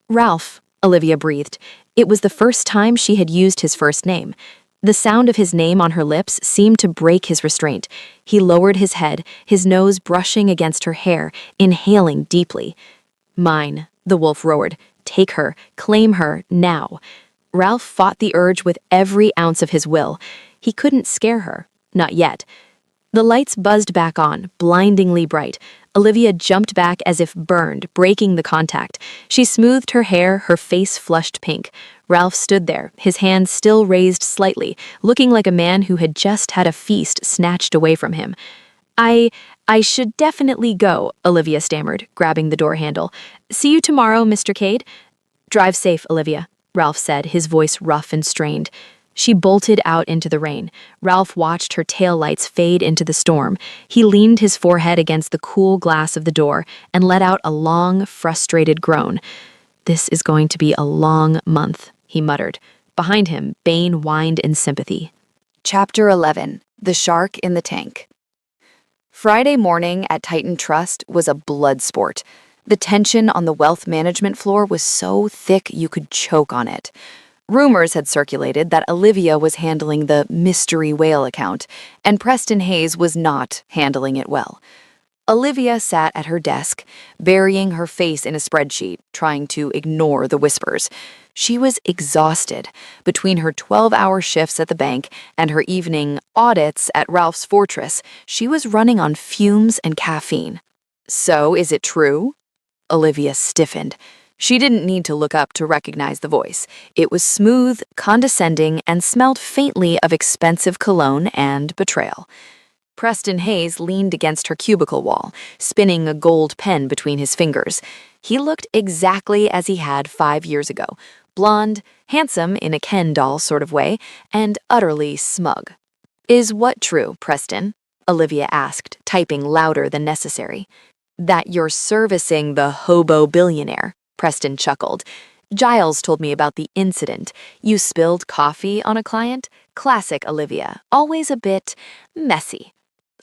"Ralph," Olivia breathed. It was the first time she had used his first name. The sound of his name on her lips seemed to break his restraint. He lowered his head, his nose brushing against her hair, inhaling deeply. "Mine," the wolf roared. "Take her, claim her, now." Ralph fought the urge with every ounce of his will. He couldn't scare her. Not yet. The lights buzzed back on, blindingly bright. Olivia jumped back as if burned, breaking the contact. She smoothed her hair, her face flushed pink. Ralph stood there, his hands still raised slightly, looking like a man who had just had a feast snatched away from him. I should definitely go," Olivia stammered, grabbing the door handle. "See you tomorrow, Mr. Cade." "Drive safe, Olivia," Ralph said, his voice rough and strained. She bolted out into the rain. Ralph watched her taillights fade into the storm. He leaned his forehead against the cool glass of the door and let out a long, frustrated groan. "This is going to be a long month," he muttered. Behind him, Bane whined in sympathy. Chapter 11. The Shark in the Tank. Friday morning at Titan Trust was a blood sport. The tension on the wealth management floor was so thick you could choke on it. Rumors had circulated that Olivia was handling the mystery whale account, and Preston Hayes was not handling it well. Olivia sat at her desk, burying her face in a spreadsheet, trying to ignore the whispers. She was exhausted. Between her 12-hour shifts at the bank and her evening audits at Ralph's Fortress, she was running on fumes and caffeine. "So, is it true?" Olivia stiffened. She didn't need to look up to recognize the voice. It was smooth, condescending, and smelled faintly of expensive cologne and betrayal. Preston Hayes leaned against her cubicle wall, spinning a gold pen between his fingers. He looked exactly as he had 5 years ago, blonde, handsome in a Ken doll sort of way, and utterly smug. "Is what true, Preston?" Olivia asked, typing louder than necessary. "That you're servicing the hobo billionaire," Preston chuckled. "Giles told me about the incident. You spilled coffee on a client? Classic Olivia, always a bit messy."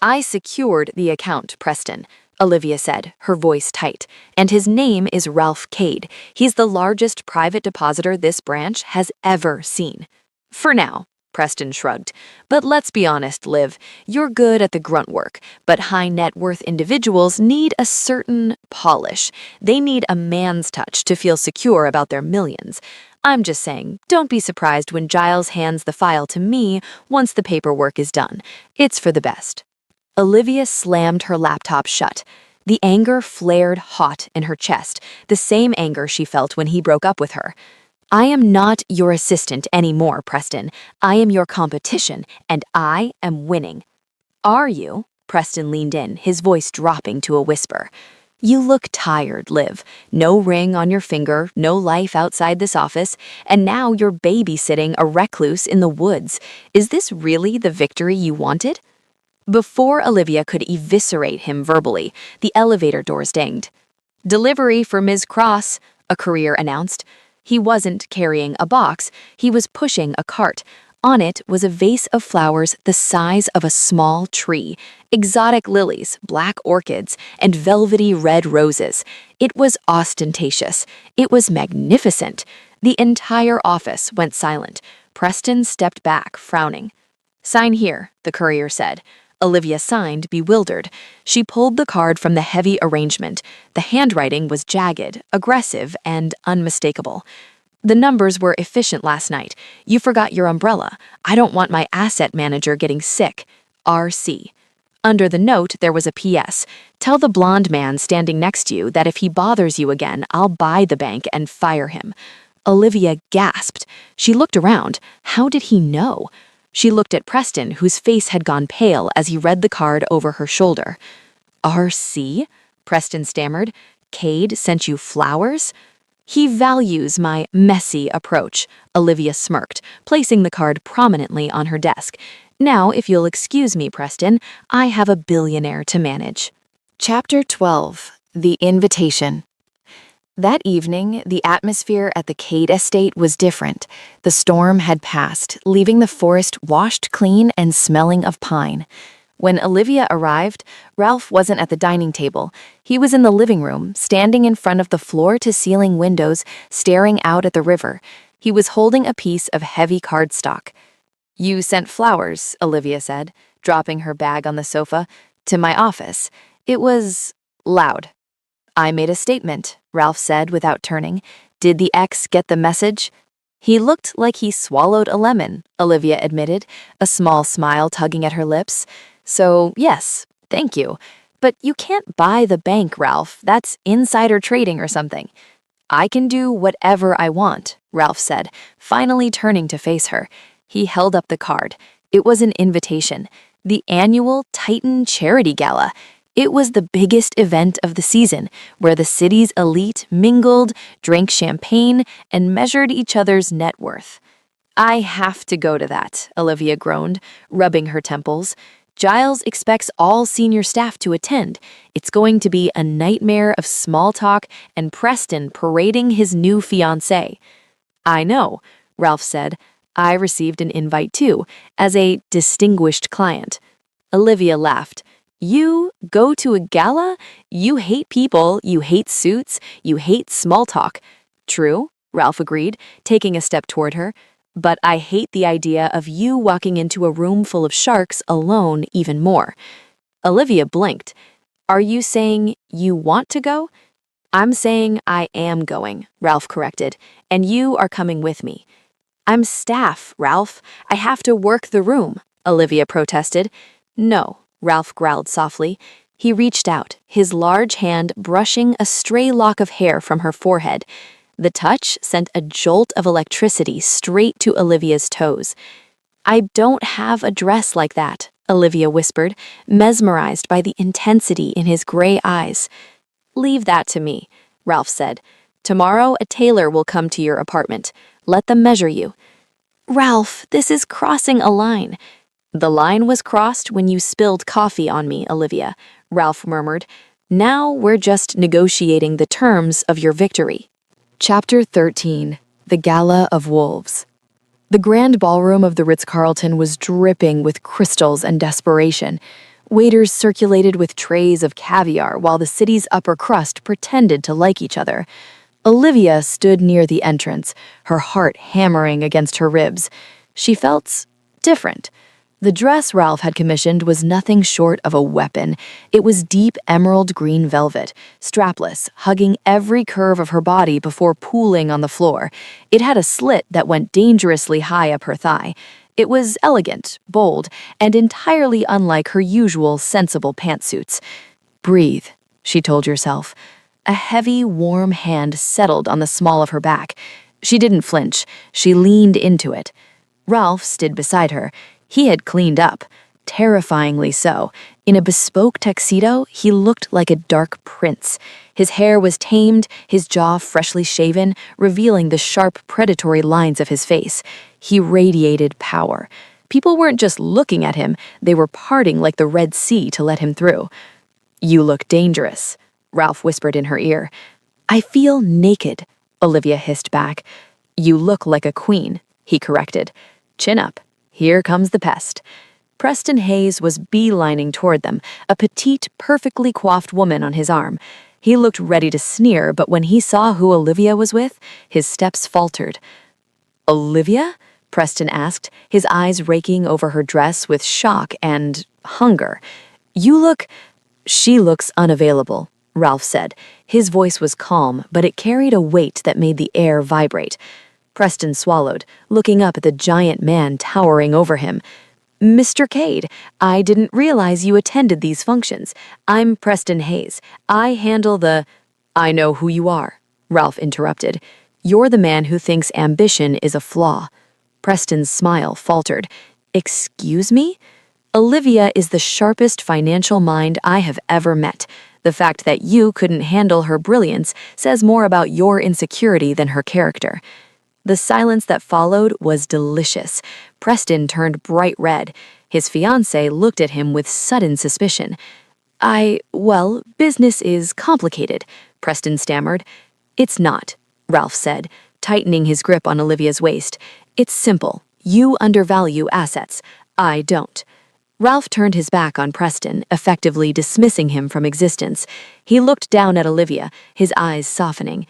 "I secured the account, Preston," Olivia said, her voice tight. "And his name is Ralph Cade. He's the largest private depositor this branch has ever seen. For now." Preston shrugged. But let's be honest, Liv. You're good at the grunt work, but high net worth individuals need a certain polish. They need a man's touch to feel secure about their millions. I'm just saying, don't be surprised when Giles hands the file to me once the paperwork is done. It's for the best. Olivia slammed her laptop shut. The anger flared hot in her chest, the same anger she felt when he broke up with her. I am not your assistant anymore, Preston. I am your competition, and I am winning. Are you? Preston leaned in, his voice dropping to a whisper. You look tired, Liv. No ring on your finger, no life outside this office, and now you're babysitting a recluse in the woods. Is this really the victory you wanted? Before Olivia could eviscerate him verbally, the elevator doors dinged. Delivery for Ms. Cross, a courier announced. He wasn't carrying a box, he was pushing a cart. On it was a vase of flowers the size of a small tree, exotic lilies, black orchids, and velvety red roses. It was ostentatious. It was magnificent. The entire office went silent. Preston stepped back, frowning. Sign here, the courier said. Olivia signed, bewildered. She pulled the card from the heavy arrangement. The handwriting was jagged, aggressive, and unmistakable. The numbers were efficient last night. You forgot your umbrella. I don't want my asset manager getting sick. R.C. Under the note, there was a P.S. Tell the blonde man standing next to you that if he bothers you again, I'll buy the bank and fire him. Olivia gasped. She looked around. How did he know? She looked at Preston, whose face had gone pale as he read the card over her shoulder. R.C.? Preston stammered. Cade sent you flowers? He values my messy approach, Olivia smirked, placing the card prominently on her desk. Now, if you'll excuse me, Preston, I have a billionaire to manage. Chapter 12. The Invitation. That evening, the atmosphere at the Cade estate was different. The storm had passed, leaving the forest washed clean and smelling of pine. When Olivia arrived, Ralph wasn't at the dining table. He was in the living room, standing in front of the floor-to-ceiling windows, staring out at the river. He was holding a piece of heavy cardstock. You sent flowers, Olivia said, dropping her bag on the sofa, to my office. It was loud. I made a statement, Ralph said without turning. Did the ex get the message? He looked like he swallowed a lemon, Olivia admitted, a small smile tugging at her lips. So, yes, thank you. But you can't buy the bank, Ralph. That's insider trading or something. I can do whatever I want, Ralph said, finally turning to face her. He held up the card. It was an invitation. The annual Titan Charity Gala. It was the biggest event of the season, where the city's elite mingled, drank champagne, and measured each other's net worth. I have to go to that, Olivia groaned, rubbing her temples. Giles expects all senior staff to attend. It's going to be a nightmare of small talk and Preston parading his new fiancée. I know, Ralph said. I received an invite too, as a distinguished client. Olivia laughed. You go to a gala? You hate people, you hate suits, you hate small talk. True, Ralph agreed, taking a step toward her. But I hate the idea of you walking into a room full of sharks alone even more. Olivia blinked. Are you saying you want to go? I'm saying I am going, Ralph corrected, and you are coming with me. I'm staff, Ralph. I have to work the room, Olivia protested. No, Ralph growled softly. He reached out, his large hand brushing a stray lock of hair from her forehead. The touch sent a jolt of electricity straight to Olivia's toes. I don't have a dress like that, Olivia whispered, mesmerized by the intensity in his gray eyes. Leave that to me, Ralph said. Tomorrow a tailor will come to your apartment. Let them measure you. Ralph, this is crossing a line. The line was crossed when you spilled coffee on me, Olivia, Ralph murmured. Now we're just negotiating the terms of your victory. Chapter 13. The Gala of Wolves. The grand ballroom of the Ritz-Carlton was dripping with crystals and desperation. Waiters circulated with trays of caviar while the city's upper crust pretended to like each other. Olivia stood near the entrance, her heart hammering against her ribs. She felt different. The dress Ralph had commissioned was nothing short of a weapon. It was deep emerald green velvet, strapless, hugging every curve of her body before pooling on the floor. It had a slit that went dangerously high up her thigh. It was elegant, bold, and entirely unlike her usual sensible pantsuits. Breathe, she told herself. A heavy, warm hand settled on the small of her back. She didn't flinch. She leaned into it. Ralph stood beside her. He had cleaned up, terrifyingly so. In a bespoke tuxedo, he looked like a dark prince. His hair was tamed, his jaw freshly shaven, revealing the sharp, predatory lines of his face. He radiated power. People weren't just looking at him, they were parting like the Red Sea to let him through. "You look dangerous," Ralph whispered in her ear. "I feel naked," Olivia hissed back. "You look like a queen," he corrected. "Chin up. Here comes the pest." Preston Hayes was beelining toward them, a petite, perfectly coiffed woman on his arm. He looked ready to sneer, but when he saw who Olivia was with, his steps faltered. "Olivia?" Preston asked, his eyes raking over her dress with shock and hunger. "You look—" "She looks unavailable," Ralph said. His voice was calm, but it carried a weight that made the air vibrate. Preston swallowed, looking up at the giant man towering over him. "Mr. Cade, I didn't realize you attended these functions. I'm Preston Hayes. I handle the—" "I know who you are," Ralph interrupted. "You're the man who thinks ambition is a flaw." Preston's smile faltered. "Excuse me? Olivia is the sharpest financial mind I have ever met. The fact that you couldn't handle her brilliance says more about your insecurity than her character." The silence that followed was delicious. Preston turned bright red. His fiancée looked at him with sudden suspicion. Well, business is complicated," Preston stammered. "It's not," Ralph said, tightening his grip on Olivia's waist. "It's simple. You undervalue assets. I don't." Ralph turned his back on Preston, effectively dismissing him from existence. He looked down at Olivia, his eyes softening.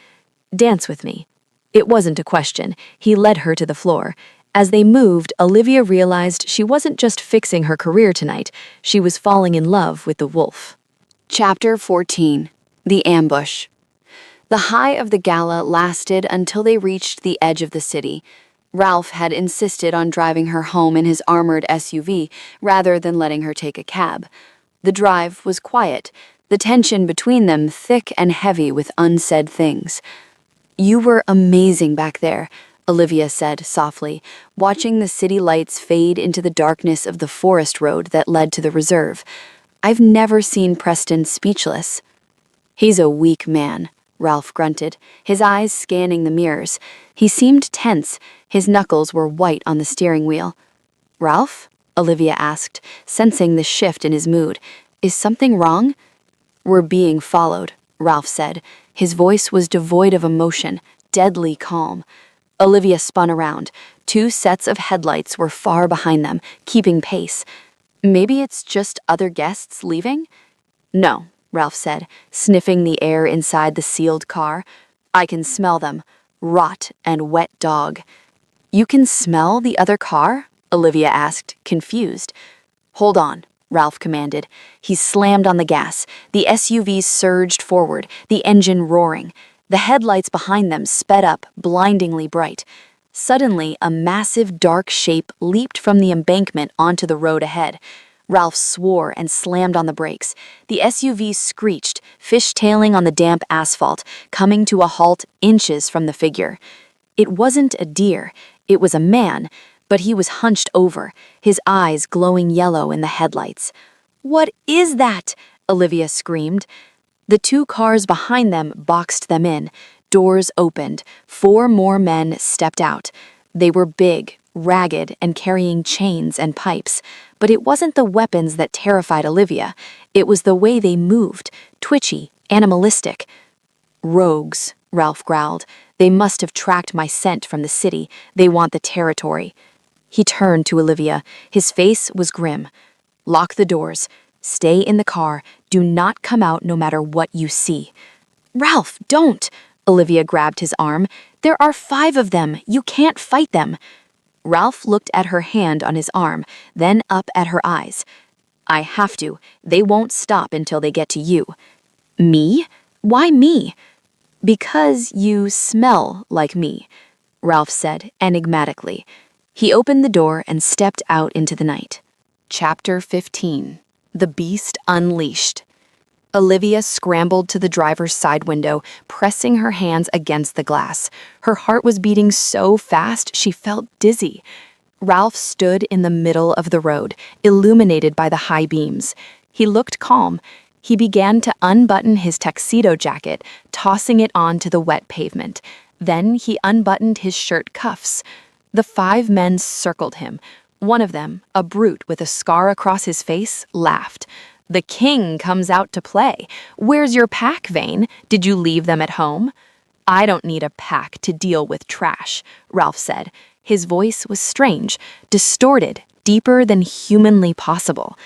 "Dance with me." It wasn't a question. He led her to the floor. As they moved, Olivia realized she wasn't just fixing her career tonight. She was falling in love with the wolf. Chapter 14. The Ambush. The high of the gala lasted until they reached the edge of the city. Ralph had insisted on driving her home in his armored SUV rather than letting her take a cab. The drive was quiet, the tension between them thick and heavy with unsaid things. "You were amazing back there," Olivia said softly, watching the city lights fade into the darkness of the forest road that led to the reserve. "I've never seen Preston speechless." "He's a weak man," Ralph grunted, his eyes scanning the mirrors. He seemed tense, his knuckles were white on the steering wheel. "Ralph?" Olivia asked, sensing the shift in his mood. "Is something wrong?" "We're being followed," Ralph said. His voice was devoid of emotion, deadly calm. Olivia spun around. 2 sets of headlights were far behind them, keeping pace. "Maybe it's just other guests leaving?" "No," Ralph said, sniffing the air inside the sealed car. "I can smell them. Rot and wet dog." "You can smell the other car?" Olivia asked, confused. "Hold on," Ralph commanded. He slammed on the gas. The SUV surged forward, the engine roaring. The headlights behind them sped up, blindingly bright. Suddenly, a massive dark shape leaped from the embankment onto the road ahead. Ralph swore and slammed on the brakes. The SUV screeched, fishtailing on the damp asphalt, coming to a halt inches from the figure. It wasn't a deer, it was a man, but he was hunched over, his eyes glowing yellow in the headlights. "What is that?" Olivia screamed. The 2 cars behind them boxed them in. Doors opened. 4 more men stepped out. They were big, ragged, and carrying chains and pipes. But it wasn't the weapons that terrified Olivia. It was the way they moved, twitchy, animalistic. "Rogues," Ralph growled. "They must have tracked my scent from the city. They want the territory." He turned to Olivia. His face was grim. "Lock the doors. Stay in the car. Do not come out no matter what you see." "Ralph, don't!" Olivia grabbed his arm. "There are 5 of them. You can't fight them." Ralph looked at her hand on his arm, then up at her eyes. I have to. They won't stop until they get to you. Me? Why me? Because you smell like me, Ralph said enigmatically. He opened the door and stepped out into the night. Chapter 15. The Beast Unleashed. Olivia scrambled to the driver's side window, pressing her hands against the glass. Her heart was beating so fast she felt dizzy. Ralph stood in the middle of the road, illuminated by the high beams. He looked calm. He began to unbutton his tuxedo jacket, tossing it onto the wet pavement. Then he unbuttoned his shirt cuffs. The 5 men circled him. One of them, a brute with a scar across his face, laughed. The king comes out to play. Where's your pack, Vane? Did you leave them at home? I don't need a pack to deal with trash, Ralph said. His voice was strange, distorted, deeper than humanly possible.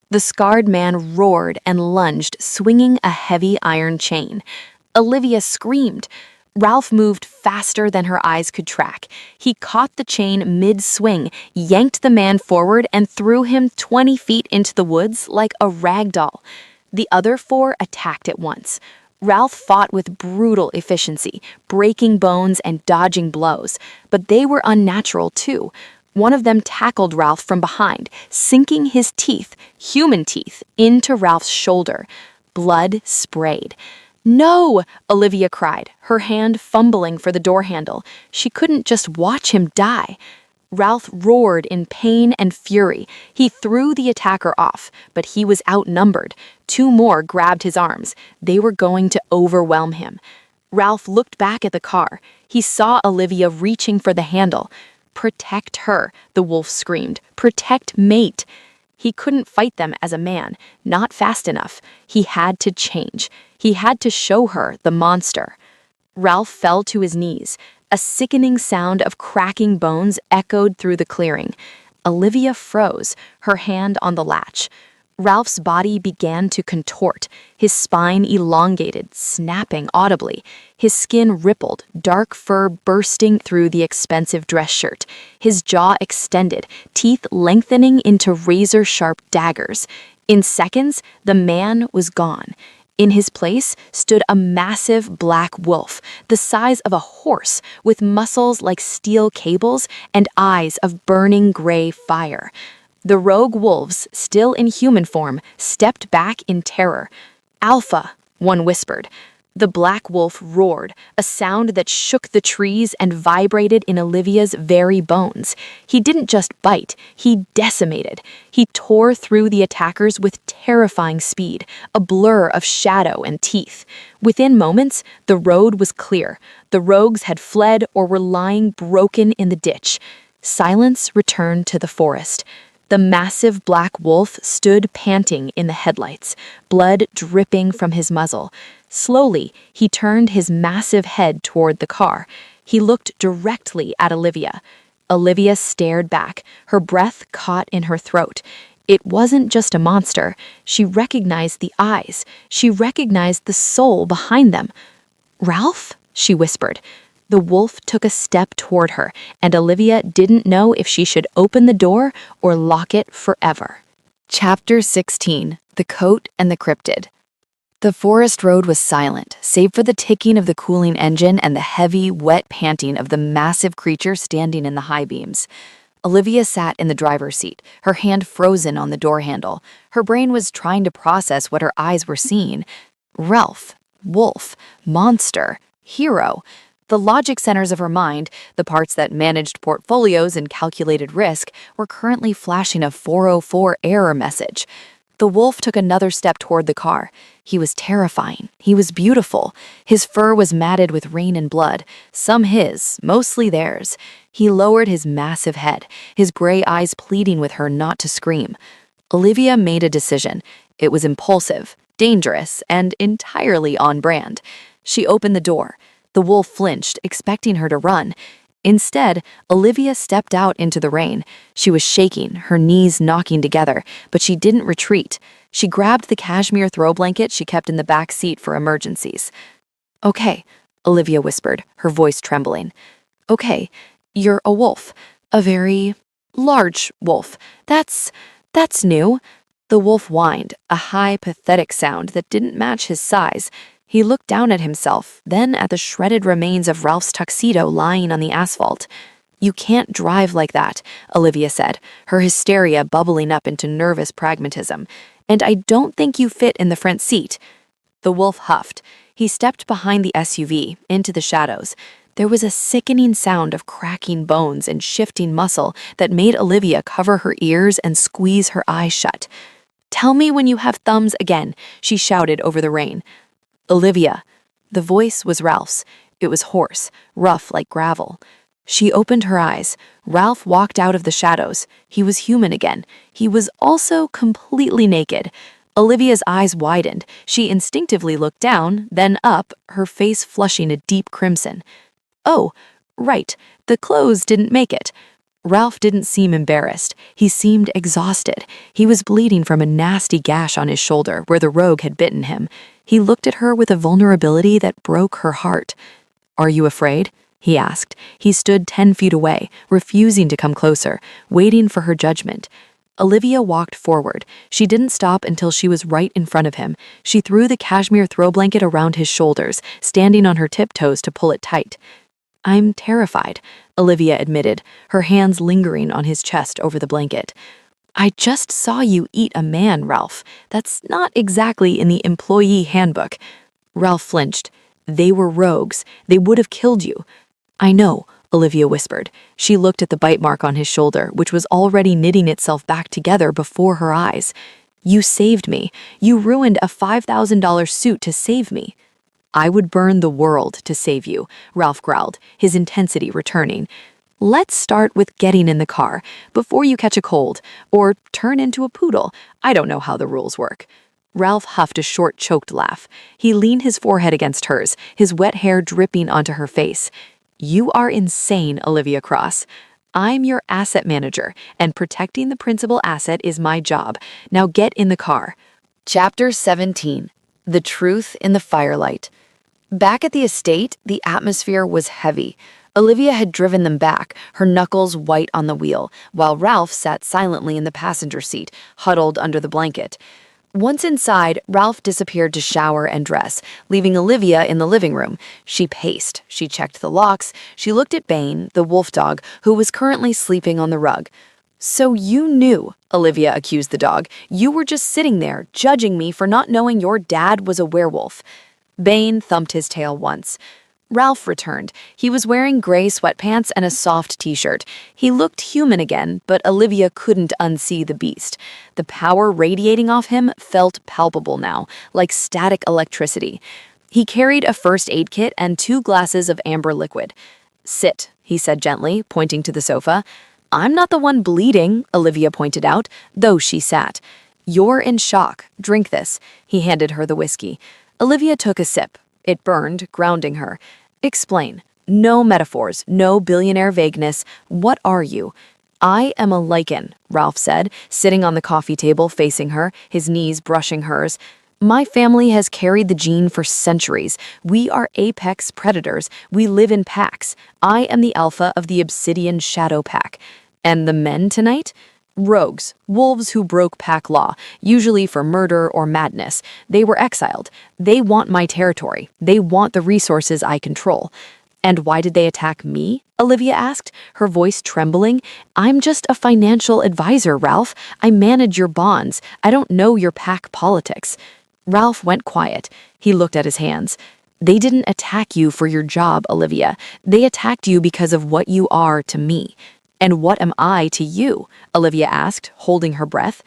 The scarred man roared and lunged, swinging a heavy iron chain. Olivia screamed. Ralph moved faster than her eyes could track. He caught the chain mid-swing, yanked the man forward, and threw him 20 feet into the woods like a rag doll. The other 4 attacked at once. Ralph fought with brutal efficiency, breaking bones and dodging blows, but they were unnatural too. One of them tackled Ralph from behind, sinking his teeth, human teeth, into Ralph's shoulder. Blood sprayed. No, Olivia cried, her hand fumbling for the door handle. She couldn't just watch him die. Ralph roared in pain and fury. He threw the attacker off, but he was outnumbered. 2 more grabbed his arms. They were going to overwhelm him. Ralph looked back at the car. He saw Olivia reaching for the handle. Protect her, the wolf screamed. Protect mate. He couldn't fight them as a man, not fast enough. He had to change. He had to show her the monster. Ralph fell to his knees. A sickening sound of cracking bones echoed through the clearing. Olivia froze, her hand on the latch. Ralph's body began to contort, his spine elongated, snapping audibly. His skin rippled, dark fur bursting through the expensive dress shirt. His jaw extended, teeth lengthening into razor-sharp daggers. In seconds, the man was gone. In his place stood a massive black wolf, the size of a horse, with muscles like steel cables and eyes of burning gray fire. The rogue wolves, still in human form, stepped back in terror. Alpha, one whispered. The black wolf roared, a sound that shook the trees and vibrated in Olivia's very bones. He didn't just bite, he decimated. He tore through the attackers with terrifying speed, a blur of shadow and teeth. Within moments, the road was clear. The rogues had fled or were lying broken in the ditch. Silence returned to the forest. The massive black wolf stood panting in the headlights, blood dripping from his muzzle. Slowly, he turned his massive head toward the car. He looked directly at Olivia. Olivia stared back, her breath caught in her throat. It wasn't just a monster. She recognized the eyes. She recognized the soul behind them. "Ralph?" she whispered. The wolf took a step toward her, and Olivia didn't know if she should open the door or lock it forever. Chapter 16. The Coat and the Cryptid. The forest road was silent, save for the ticking of the cooling engine and the heavy, wet panting of the massive creature standing in the high beams. Olivia sat in the driver's seat, her hand frozen on the door handle. Her brain was trying to process what her eyes were seeing. Ralph, wolf, monster, hero. The logic centers of her mind, the parts that managed portfolios and calculated risk, were currently flashing a 404 error message. The wolf took another step toward the car. He was terrifying. He was beautiful. His fur was matted with rain and blood, some his, mostly theirs. He lowered his massive head, his gray eyes pleading with her not to scream. Olivia made a decision. It was impulsive, dangerous, and entirely on brand. She opened the door. The wolf flinched, expecting her to run. Instead, Olivia stepped out into the rain. She was shaking, her knees knocking together, but she didn't retreat. She grabbed the cashmere throw blanket she kept in the back seat for emergencies. "Okay," Olivia whispered, her voice trembling. "Okay, you're a wolf. A very large wolf. That's new. The wolf whined, a high, pathetic sound that didn't match his size. He looked down at himself, then at the shredded remains of Ralph's tuxedo lying on the asphalt. You can't drive like that, Olivia said, her hysteria bubbling up into nervous pragmatism. And I don't think you fit in the front seat. The wolf huffed. He stepped behind the SUV, into the shadows. There was a sickening sound of cracking bones and shifting muscle that made Olivia cover her ears and squeeze her eyes shut. "Tell me when you have thumbs again," she shouted over the rain. "Olivia." The voice was Ralph's. It was hoarse, rough like gravel. She opened her eyes. Ralph walked out of the shadows. He was human again. He was also completely naked. Olivia's eyes widened. She instinctively looked down, then up, her face flushing a deep crimson. "Oh, right, the clothes didn't make it." Ralph didn't seem embarrassed. He seemed exhausted. He was bleeding from a nasty gash on his shoulder where the rogue had bitten him. He looked at her with a vulnerability that broke her heart. "Are you afraid?" he asked. He stood 10 feet away, refusing to come closer, waiting for her judgment. Olivia walked forward. She didn't stop until she was right in front of him. She threw the cashmere throw blanket around his shoulders, standing on her tiptoes to pull it tight. "I'm terrified," Olivia admitted, her hands lingering on his chest over the blanket. "I just saw you eat a man, Ralph. That's not exactly in the employee handbook." Ralph flinched. "They were rogues. They would have killed you." "I know," Olivia whispered. She looked at the bite mark on his shoulder, which was already knitting itself back together before her eyes. "You saved me. You ruined a $5,000 suit to save me." "I would burn the world to save you," Ralph growled, his intensity returning. "Let's start with getting in the car, before you catch a cold, or turn into a poodle. I don't know how the rules work." Ralph huffed a short, choked laugh. He leaned his forehead against hers, his wet hair dripping onto her face. "You are insane, Olivia Cross. I'm your asset manager, and protecting the principal asset is my job. Now get in the car." Chapter 17. The Truth in the Firelight. Back at the estate, the atmosphere was heavy. Olivia had driven them back, her knuckles white on the wheel, while Ralph sat silently in the passenger seat, huddled under the blanket. Once inside, Ralph disappeared to shower and dress, leaving Olivia in the living room. She paced, she checked the locks, she looked at Bane, the wolf dog, who was currently sleeping on the rug. "So you knew," Olivia accused the dog. "You were just sitting there, judging me for not knowing your dad was a werewolf." Bane thumped his tail once. Ralph returned. He was wearing gray sweatpants and a soft t-shirt. He looked human again, but Olivia couldn't unsee the beast. The power radiating off him felt palpable now, like static electricity. He carried a first aid kit and 2 glasses of amber liquid. "Sit," he said gently, pointing to the sofa. "I'm not the one bleeding," Olivia pointed out, though she sat. "You're in shock. Drink this." He handed her the whiskey. Olivia took a sip. It burned, grounding her. "Explain. No metaphors, no billionaire vagueness. What are you?" "I am a lichen," Ralph said, sitting on the coffee table facing her, his knees brushing hers. "My family has carried the gene for centuries. We are apex predators. We live in packs. I am the alpha of the Obsidian Shadow Pack. And the men tonight? Rogues, wolves who broke pack law, usually for murder or madness. They were exiled. They want my territory. They want the resources I control." "And why did they attack me?" Olivia asked, her voice trembling. "I'm just a financial advisor, Ralph. I manage your bonds. I don't know your pack politics." Ralph went quiet. He looked at his hands. "They didn't attack you for your job, Olivia. They attacked you because of what you are to me." "And what am I to you?" Olivia asked, holding her breath.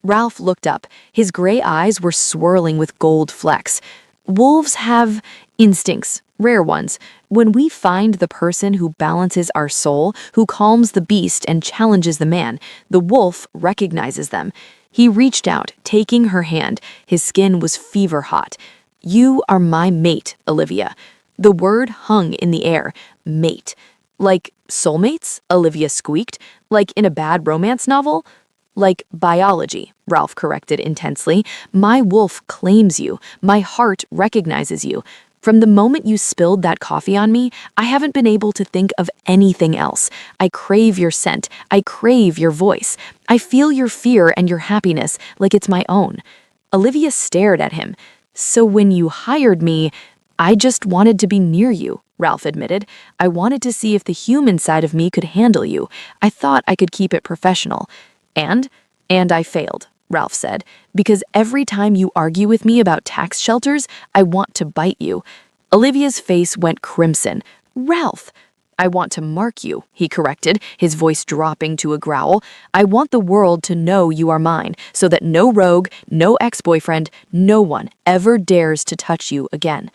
Ralph looked up. His gray eyes were swirling with gold flecks. "Wolves have instincts, rare ones. When we find the person who balances our soul, who calms the beast and challenges the man, the wolf recognizes them." He reached out, taking her hand. His skin was fever hot. "You are my mate, Olivia." The word hung in the air. Mate. "Like soulmates?" Olivia squeaked. "Like in a bad romance novel?" "Like biology," Ralph corrected intensely. "My wolf claims you. My heart recognizes you. From the moment you spilled that coffee on me, I haven't been able to think of anything else. I crave your scent. I crave your voice. I feel your fear and your happiness like it's my own." Olivia stared at him. "So when you hired me, I just wanted to be near you," Ralph admitted. "I wanted to see if the human side of me could handle you. I thought I could keep it professional. And I failed," Ralph said, "because every time you argue with me about tax shelters, I want to bite you." Olivia's face went crimson. "Ralph!" "I want to mark you," he corrected, his voice dropping to a growl. "I want the world to know you are mine, so that no rogue, no ex-boyfriend, no one ever dares to touch you again."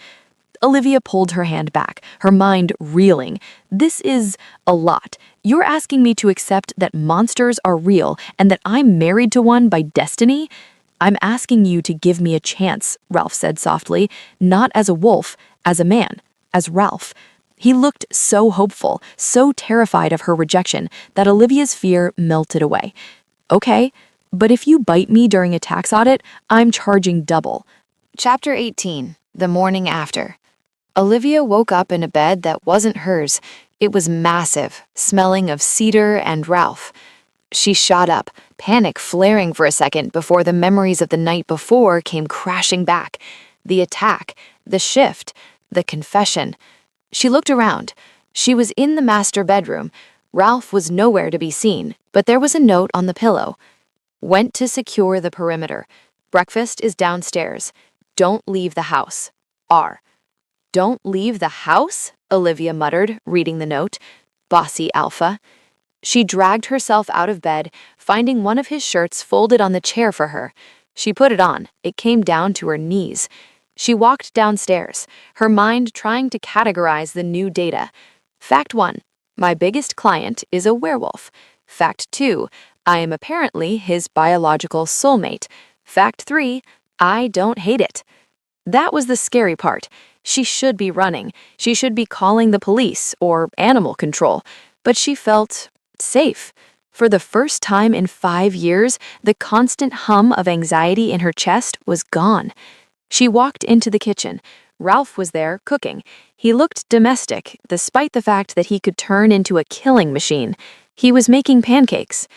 Olivia pulled her hand back, her mind reeling. "This is a lot. You're asking me to accept that monsters are real and that I'm married to one by destiny?" "I'm asking you to give me a chance," Ralph said softly, "not as a wolf, as a man, as Ralph." He looked so hopeful, so terrified of her rejection, that Olivia's fear melted away. "Okay, but if you bite me during a tax audit, I'm charging double." Chapter 18, The Morning After. Olivia woke up in a bed that wasn't hers. It was massive, smelling of cedar and Ralph. She shot up, panic flaring for a second before the memories of the night before came crashing back. The attack, the shift, the confession. She looked around. She was in the master bedroom. Ralph was nowhere to be seen, but there was a note on the pillow. "Went to secure the perimeter. Breakfast is downstairs. Don't leave the house. R." "Don't leave the house?" Olivia muttered, reading the note. Bossy alpha. She dragged herself out of bed, finding one of his shirts folded on the chair for her. She put it on. It came down to her knees. She walked downstairs, her mind trying to categorize the new data. Fact 1. My biggest client is a werewolf. Fact 2. I am apparently his biological soulmate. Fact 3. I don't hate it. That was the scary part. She should be running. She should be calling the police or animal control. But she felt safe. For the first time in 5 years, the constant hum of anxiety in her chest was gone. She walked into the kitchen. Ralph was there, cooking. He looked domestic, despite the fact that he could turn into a killing machine. He was making pancakes.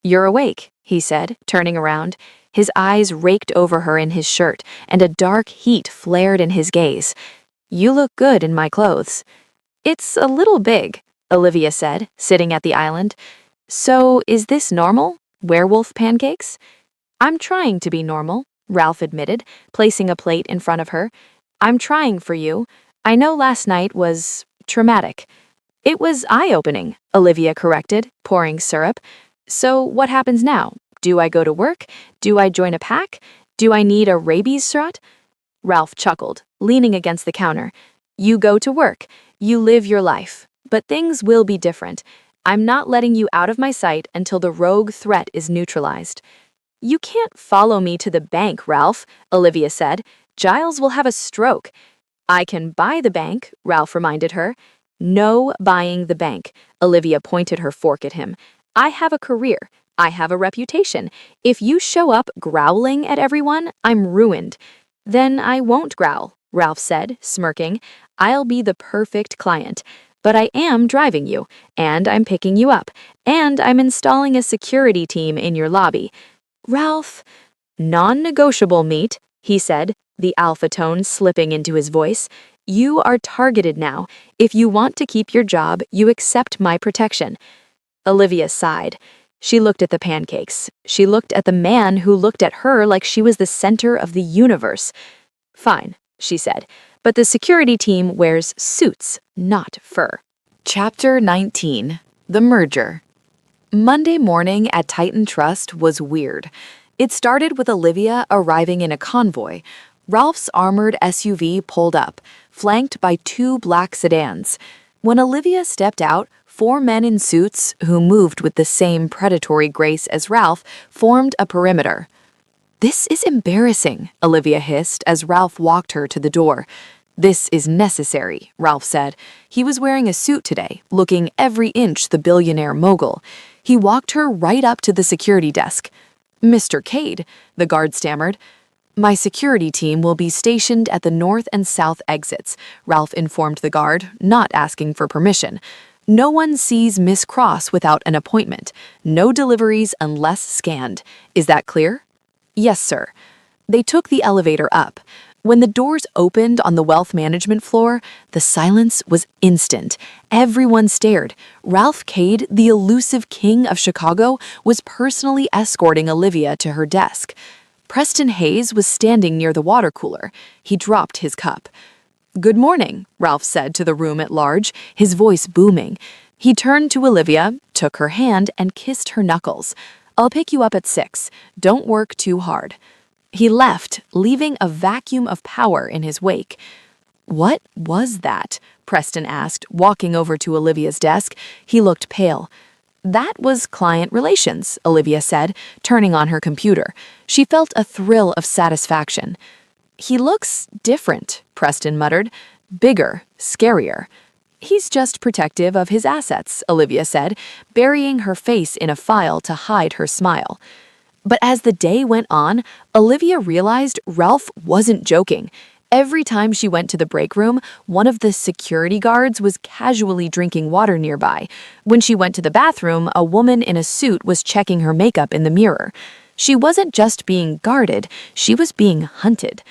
"You're awake," he said, turning around. His eyes raked over her in his shirt, and a dark heat flared in his gaze. "You look good in my clothes." "It's a little big," Olivia said, sitting at the island. "So is this normal? Werewolf pancakes?" "I'm trying to be normal," Ralph admitted, placing a plate in front of her. "I'm trying for you. I know last night was traumatic." "It was eye-opening," Olivia corrected, pouring syrup. "So what happens now? Do I go to work? Do I join a pack? Do I need a rabies shot?" Ralph chuckled, leaning against the counter. "You go to work. You live your life. But things will be different. I'm not letting you out of my sight until the rogue threat is neutralized." "You can't follow me to the bank, Ralph," Olivia said. "Giles will have a stroke." "I can buy the bank," Ralph reminded her. "No buying the bank." Olivia pointed her fork at him. "I have a career. I have a reputation. If you show up growling at everyone, I'm ruined." "Then I won't growl," Ralph said, smirking. "I'll be the perfect client. But I am driving you, and I'm picking you up, and I'm installing a security team in your lobby." "Ralph." "Non-negotiable, meet," he said, the alpha tone slipping into his voice. "You are targeted now. If you want to keep your job, you accept my protection." Olivia sighed. She looked at the pancakes. She looked at the man who looked at her like she was the center of the universe. "Fine," she said, "but the security team wears suits, not fur." Chapter 19, The Merger. Monday morning at Titan Trust was weird. It started with Olivia arriving in a convoy. Ralph's armored SUV pulled up, flanked by 2 black sedans. When Olivia stepped out, 4 men in suits, who moved with the same predatory grace as Ralph, formed a perimeter. "This is embarrassing," Olivia hissed as Ralph walked her to the door. "This is necessary," Ralph said. He was wearing a suit today, looking every inch the billionaire mogul. He walked her right up to the security desk. "Mr. Cade," the guard stammered. My security team will be stationed at the north and south exits, Ralph informed the guard, not asking for permission. No one sees Miss Cross without an appointment. No deliveries unless scanned. Is that clear? Yes, sir. They took the elevator up. When the doors opened on the wealth management floor, the silence was instant. Everyone stared. Ralph Cade, the elusive king of Chicago, was personally escorting Olivia to her desk. Preston Hayes was standing near the water cooler. He dropped his cup. "Good morning," Ralph said to the room at large, his voice booming. He turned to Olivia, took her hand, and kissed her knuckles. "I'll pick you up at 6. Don't work too hard." He left, leaving a vacuum of power in his wake. "What was that?" Preston asked, walking over to Olivia's desk. He looked pale. "That was client relations," Olivia said, turning on her computer. She felt a thrill of satisfaction. "He looks different," Preston muttered. "Bigger, scarier." "He's just protective of his assets," Olivia said, burying her face in a file to hide her smile. But as the day went on, Olivia realized Ralph wasn't joking. Every time she went to the break room, one of the security guards was casually drinking water nearby. When she went to the bathroom, a woman in a suit was checking her makeup in the mirror. She wasn't just being guarded, she was being hunted.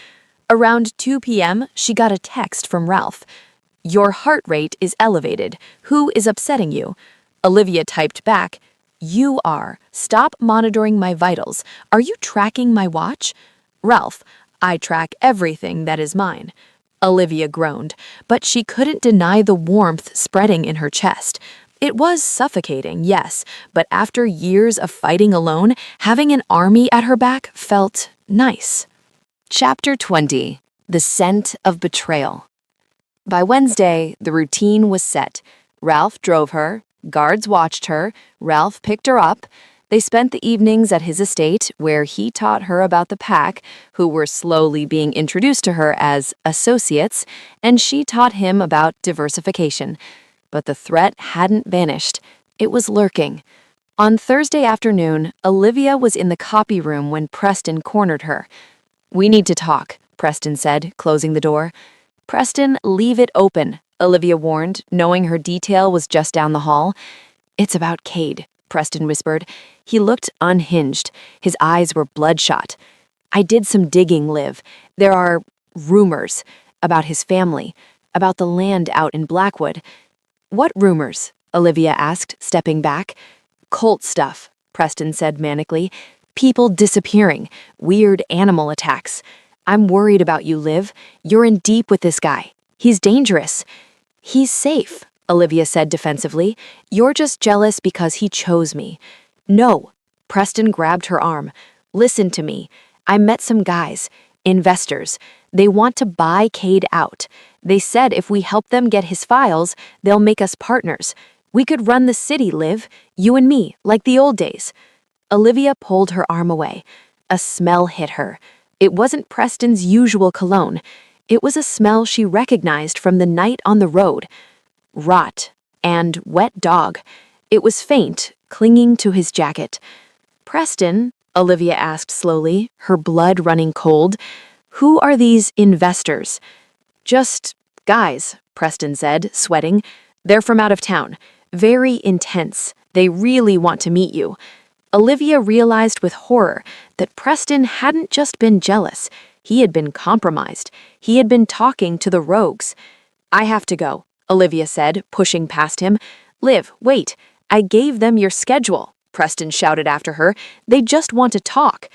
Around 2 p.m., she got a text from Ralph. "Your heart rate is elevated. Who is upsetting you?" Olivia typed back, "You are. Stop monitoring my vitals. Are you tracking my watch?" Ralph, "I track everything that is mine." Olivia groaned, but she couldn't deny the warmth spreading in her chest. It was suffocating, yes, but after years of fighting alone, having an army at her back felt nice. Chapter 20. The Scent of Betrayal. By Wednesday, the routine was set. Ralph drove her, guards watched her, Ralph picked her up. They spent the evenings at his estate, where he taught her about the pack, who were slowly being introduced to her as associates, and she taught him about diversification. But the threat hadn't vanished. It was lurking. On Thursday afternoon, Olivia was in the copy room when Preston cornered her. "We need to talk," Preston said, closing the door. "Preston, leave it open," Olivia warned, knowing her detail was just down the hall. "It's about Cade," Preston whispered. He looked unhinged. His eyes were bloodshot. "I did some digging, Liv. There are rumors about his family, about the land out in Blackwood." "What rumors?" Olivia asked, stepping back. "Cult stuff," Preston said manically. "People disappearing, weird animal attacks. I'm worried about you, Liv. You're in deep with this guy. He's dangerous." "He's safe," Olivia said defensively. "You're just jealous because he chose me." "No." Preston grabbed her arm. "Listen to me. I met some guys, investors. They want to buy Cade out. They said if we help them get his files, they'll make us partners. We could run the city, Liv. You and me, like the old days." Olivia pulled her arm away. A smell hit her. It wasn't Preston's usual cologne. It was a smell she recognized from the night on the road. Rot and wet dog. It was faint, clinging to his jacket. "Preston," Olivia asked slowly, her blood running cold, "who are these investors?" "Just guys," Preston said, sweating. "They're from out of town. Very intense. They really want to meet you." Olivia realized with horror that Preston hadn't just been jealous. He had been compromised. He had been talking to the rogues. "I have to go," Olivia said, pushing past him. "Liv, wait. I gave them your schedule," Preston shouted after her. "They just want to talk."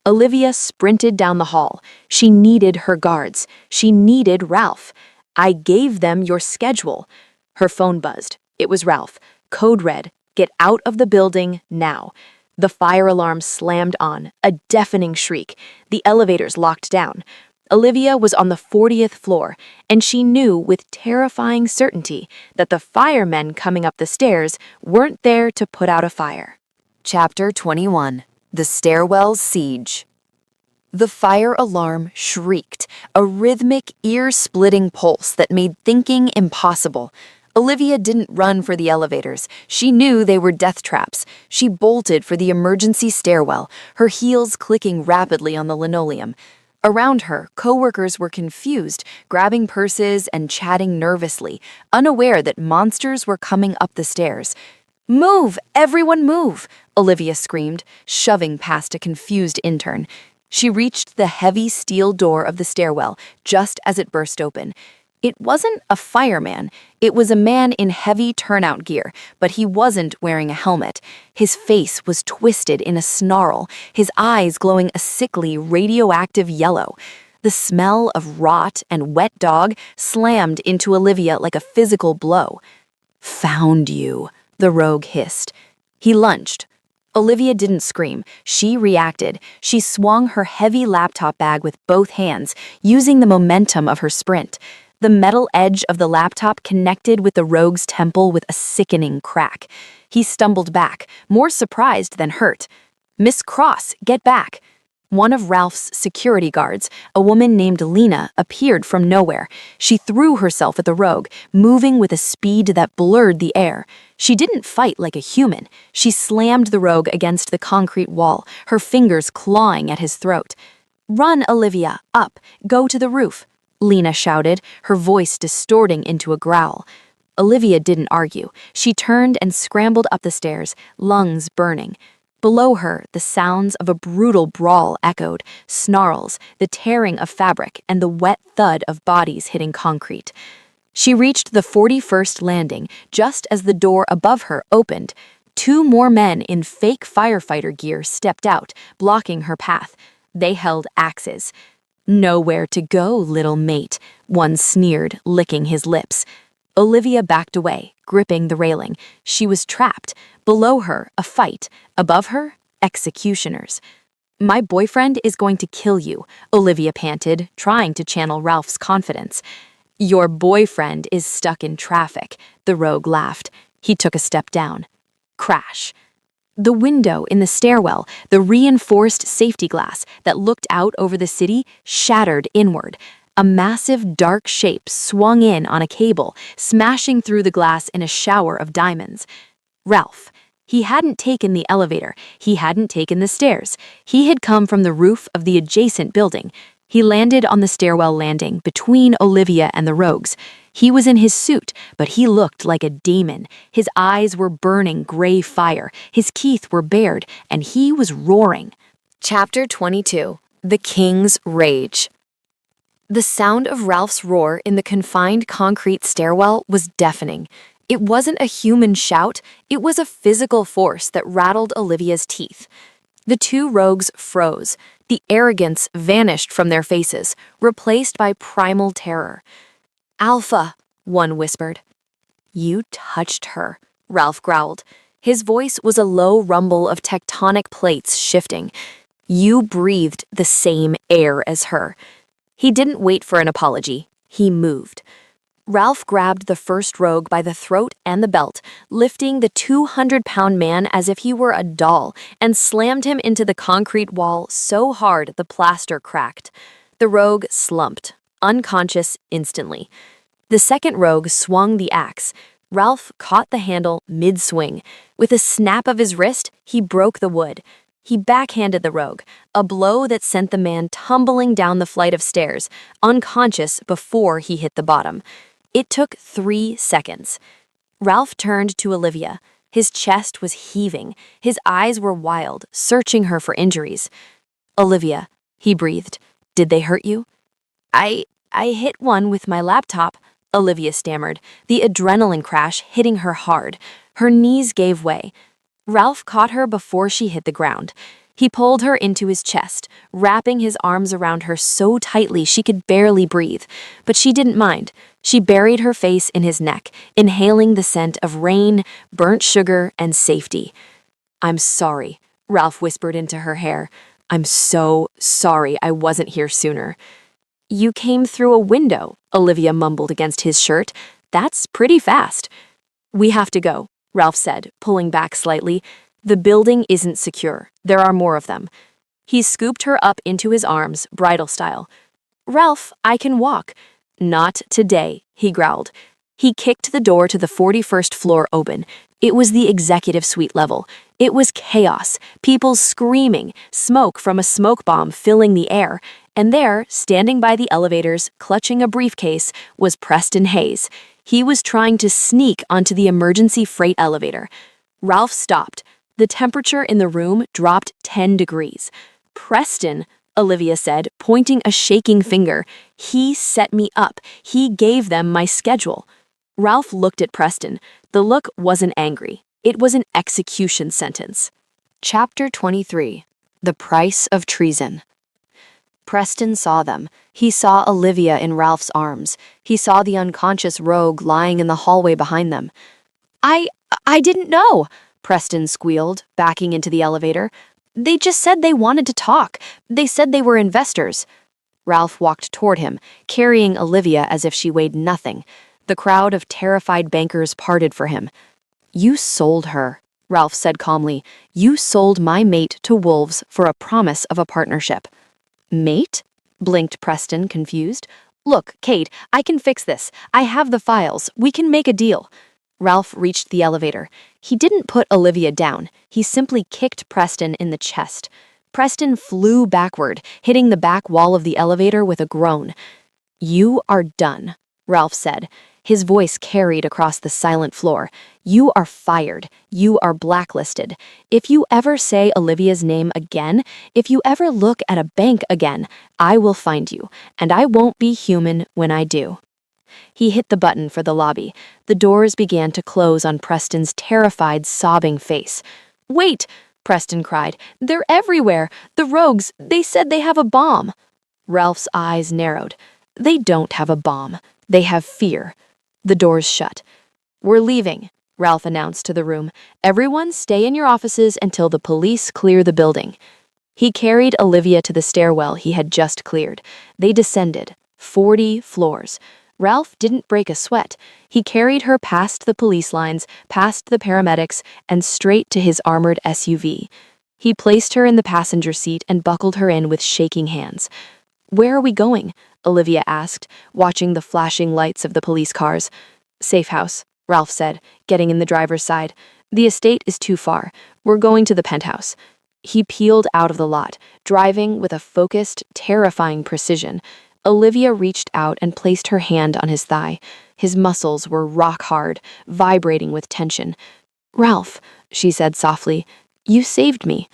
Olivia sprinted down the hall. She needed her guards. She needed Ralph. "I gave them your schedule." Her phone buzzed. It was Ralph. Code red. "Get out of the building now." The fire alarm slammed on, a deafening shriek. The elevators locked down. Olivia was on the 40th floor, and she knew with terrifying certainty that the firemen coming up the stairs weren't there to put out a fire. Chapter 21. The Stairwell Siege. The fire alarm shrieked, a rhythmic, ear-splitting pulse that made thinking impossible. Olivia didn't run for the elevators. She knew they were death traps. She bolted for the emergency stairwell, her heels clicking rapidly on the linoleum. Around her, coworkers were confused, grabbing purses and chatting nervously, unaware that monsters were coming up the stairs. "Move! Everyone move!" Olivia screamed, shoving past a confused intern. She reached the heavy steel door of the stairwell just as it burst open. It wasn't a fireman. It was a man in heavy turnout gear, but he wasn't wearing a helmet. His face was twisted in a snarl, his eyes glowing a sickly, radioactive yellow. The smell of rot and wet dog slammed into Olivia like a physical blow. "Found you," the rogue hissed. He lunged. Olivia didn't scream. She reacted. She swung her heavy laptop bag with both hands, using the momentum of her sprint. The metal edge of the laptop connected with the rogue's temple with a sickening crack. He stumbled back, more surprised than hurt. "Miss Cross, get back!" One of Ralph's security guards, a woman named Lena, appeared from nowhere. She threw herself at the rogue, moving with a speed that blurred the air. She didn't fight like a human. She slammed the rogue against the concrete wall, her fingers clawing at his throat. "Run, Olivia, up, go to the roof," Lena shouted, her voice distorting into a growl. Olivia didn't argue. She turned and scrambled up the stairs, lungs burning. Below her, the sounds of a brutal brawl echoed, snarls, the tearing of fabric, and the wet thud of bodies hitting concrete. She reached the 41st landing just as the door above her opened. Two more men in fake firefighter gear stepped out, blocking her path. They held axes. "Nowhere to go, little mate," one sneered, licking his lips. Olivia backed away, gripping the railing. She was trapped. Below her, a fight. Above her, executioners. "My boyfriend is going to kill you," Olivia panted, trying to channel Ralph's confidence. "Your boyfriend is stuck in traffic," the rogue laughed. He took a step down. Crash. The window in the stairwell, the reinforced safety glass that looked out over the city, shattered inward. A massive dark shape swung in on a cable, smashing through the glass in a shower of diamonds. Ralph. He hadn't taken the elevator. He hadn't taken the stairs. He had come from the roof of the adjacent building. He landed on the stairwell landing between Olivia and the rogues. He was in his suit, but he looked like a demon. His eyes were burning gray fire, his teeth were bared, and he was roaring. Chapter 22. The King's Rage. The sound of Ralph's roar in the confined concrete stairwell was deafening. It wasn't a human shout, it was a physical force that rattled Olivia's teeth. The two rogues froze. The arrogance vanished from their faces, replaced by primal terror. "Alpha," one whispered. "You touched her," Ralph growled. His voice was a low rumble of tectonic plates shifting. "You breathed the same air as her." He didn't wait for an apology. He moved. Ralph grabbed the first rogue by the throat and the belt, lifting the 200-pound man as if he were a doll, and slammed him into the concrete wall so hard the plaster cracked. The rogue slumped, unconscious instantly. The second rogue swung the axe. Ralph caught the handle mid-swing. With a snap of his wrist, he broke the wood. He backhanded the rogue, a blow that sent the man tumbling down the flight of stairs, unconscious before he hit the bottom. It took 3 seconds. Ralph turned to Olivia. His chest was heaving. His eyes were wild, searching her for injuries. "Olivia," he breathed, "did they hurt you?" I hit one with my laptop," Olivia stammered, the adrenaline crash hitting her hard. Her knees gave way. Ralph caught her before she hit the ground. He pulled her into his chest, wrapping his arms around her so tightly she could barely breathe. But she didn't mind. She buried her face in his neck, inhaling the scent of rain, burnt sugar, and safety. "I'm sorry," Ralph whispered into her hair. "I'm so sorry I wasn't here sooner." "You came through a window," Olivia mumbled against his shirt. "That's pretty fast." "We have to go," Ralph said, pulling back slightly. "The building isn't secure. There are more of them." He scooped her up into his arms, bridal style. "Ralph, I can walk." "Not today," he growled. He kicked the door to the 41st floor open. It was the executive suite level. It was chaos, people screaming, smoke from a smoke bomb filling the air. And there, standing by the elevators, clutching a briefcase, was Preston Hayes. He was trying to sneak onto the emergency freight elevator. Ralph stopped. The temperature in the room dropped 10 degrees. "Preston," Olivia said, pointing a shaking finger. "He set me up. He gave them my schedule." Ralph looked at Preston. The look wasn't angry. It was an execution sentence. Chapter 23. The Price of Treason. Preston saw them. He saw Olivia in Ralph's arms. He saw the unconscious rogue lying in the hallway behind them. I didn't know," Preston squealed, backing into the elevator. "They just said they wanted to talk. They said they were investors." Ralph walked toward him, carrying Olivia as if she weighed nothing. The crowd of terrified bankers parted for him. "You sold her," Ralph said calmly. "You sold my mate to wolves for a promise of a partnership." "Mate?" blinked Preston, confused. "Look, Kate, I can fix this. I have the files. We can make a deal." Ralph reached the elevator. He didn't put Olivia down. He simply kicked Preston in the chest. Preston flew backward, hitting the back wall of the elevator with a groan. "You are done," Ralph said. His voice carried across the silent floor. "You are fired. You are blacklisted. If you ever say Olivia's name again, if you ever look at a bank again, I will find you, and I won't be human when I do." He hit the button for the lobby. The doors began to close on Preston's terrified, sobbing face. "Wait!" Preston cried. "They're everywhere! The rogues! They said they have a bomb!" Ralph's eyes narrowed. "They don't have a bomb. They have fear." The doors shut. "We're leaving," Ralph announced to the room. "Everyone stay in your offices until the police clear the building." He carried Olivia to the stairwell he had just cleared. They descended. 40 floors. Ralph didn't break a sweat. He carried her past the police lines, past the paramedics, and straight to his armored SUV. He placed her in the passenger seat and buckled her in with shaking hands. "Where are we going?" Olivia asked, watching the flashing lights of the police cars. "Safe house," Ralph said, getting in the driver's side. "The estate is too far. We're going to the penthouse." He peeled out of the lot, driving with a focused, terrifying precision. Olivia reached out and placed her hand on his thigh. His muscles were rock hard, vibrating with tension. "Ralph," she said softly, "you saved me."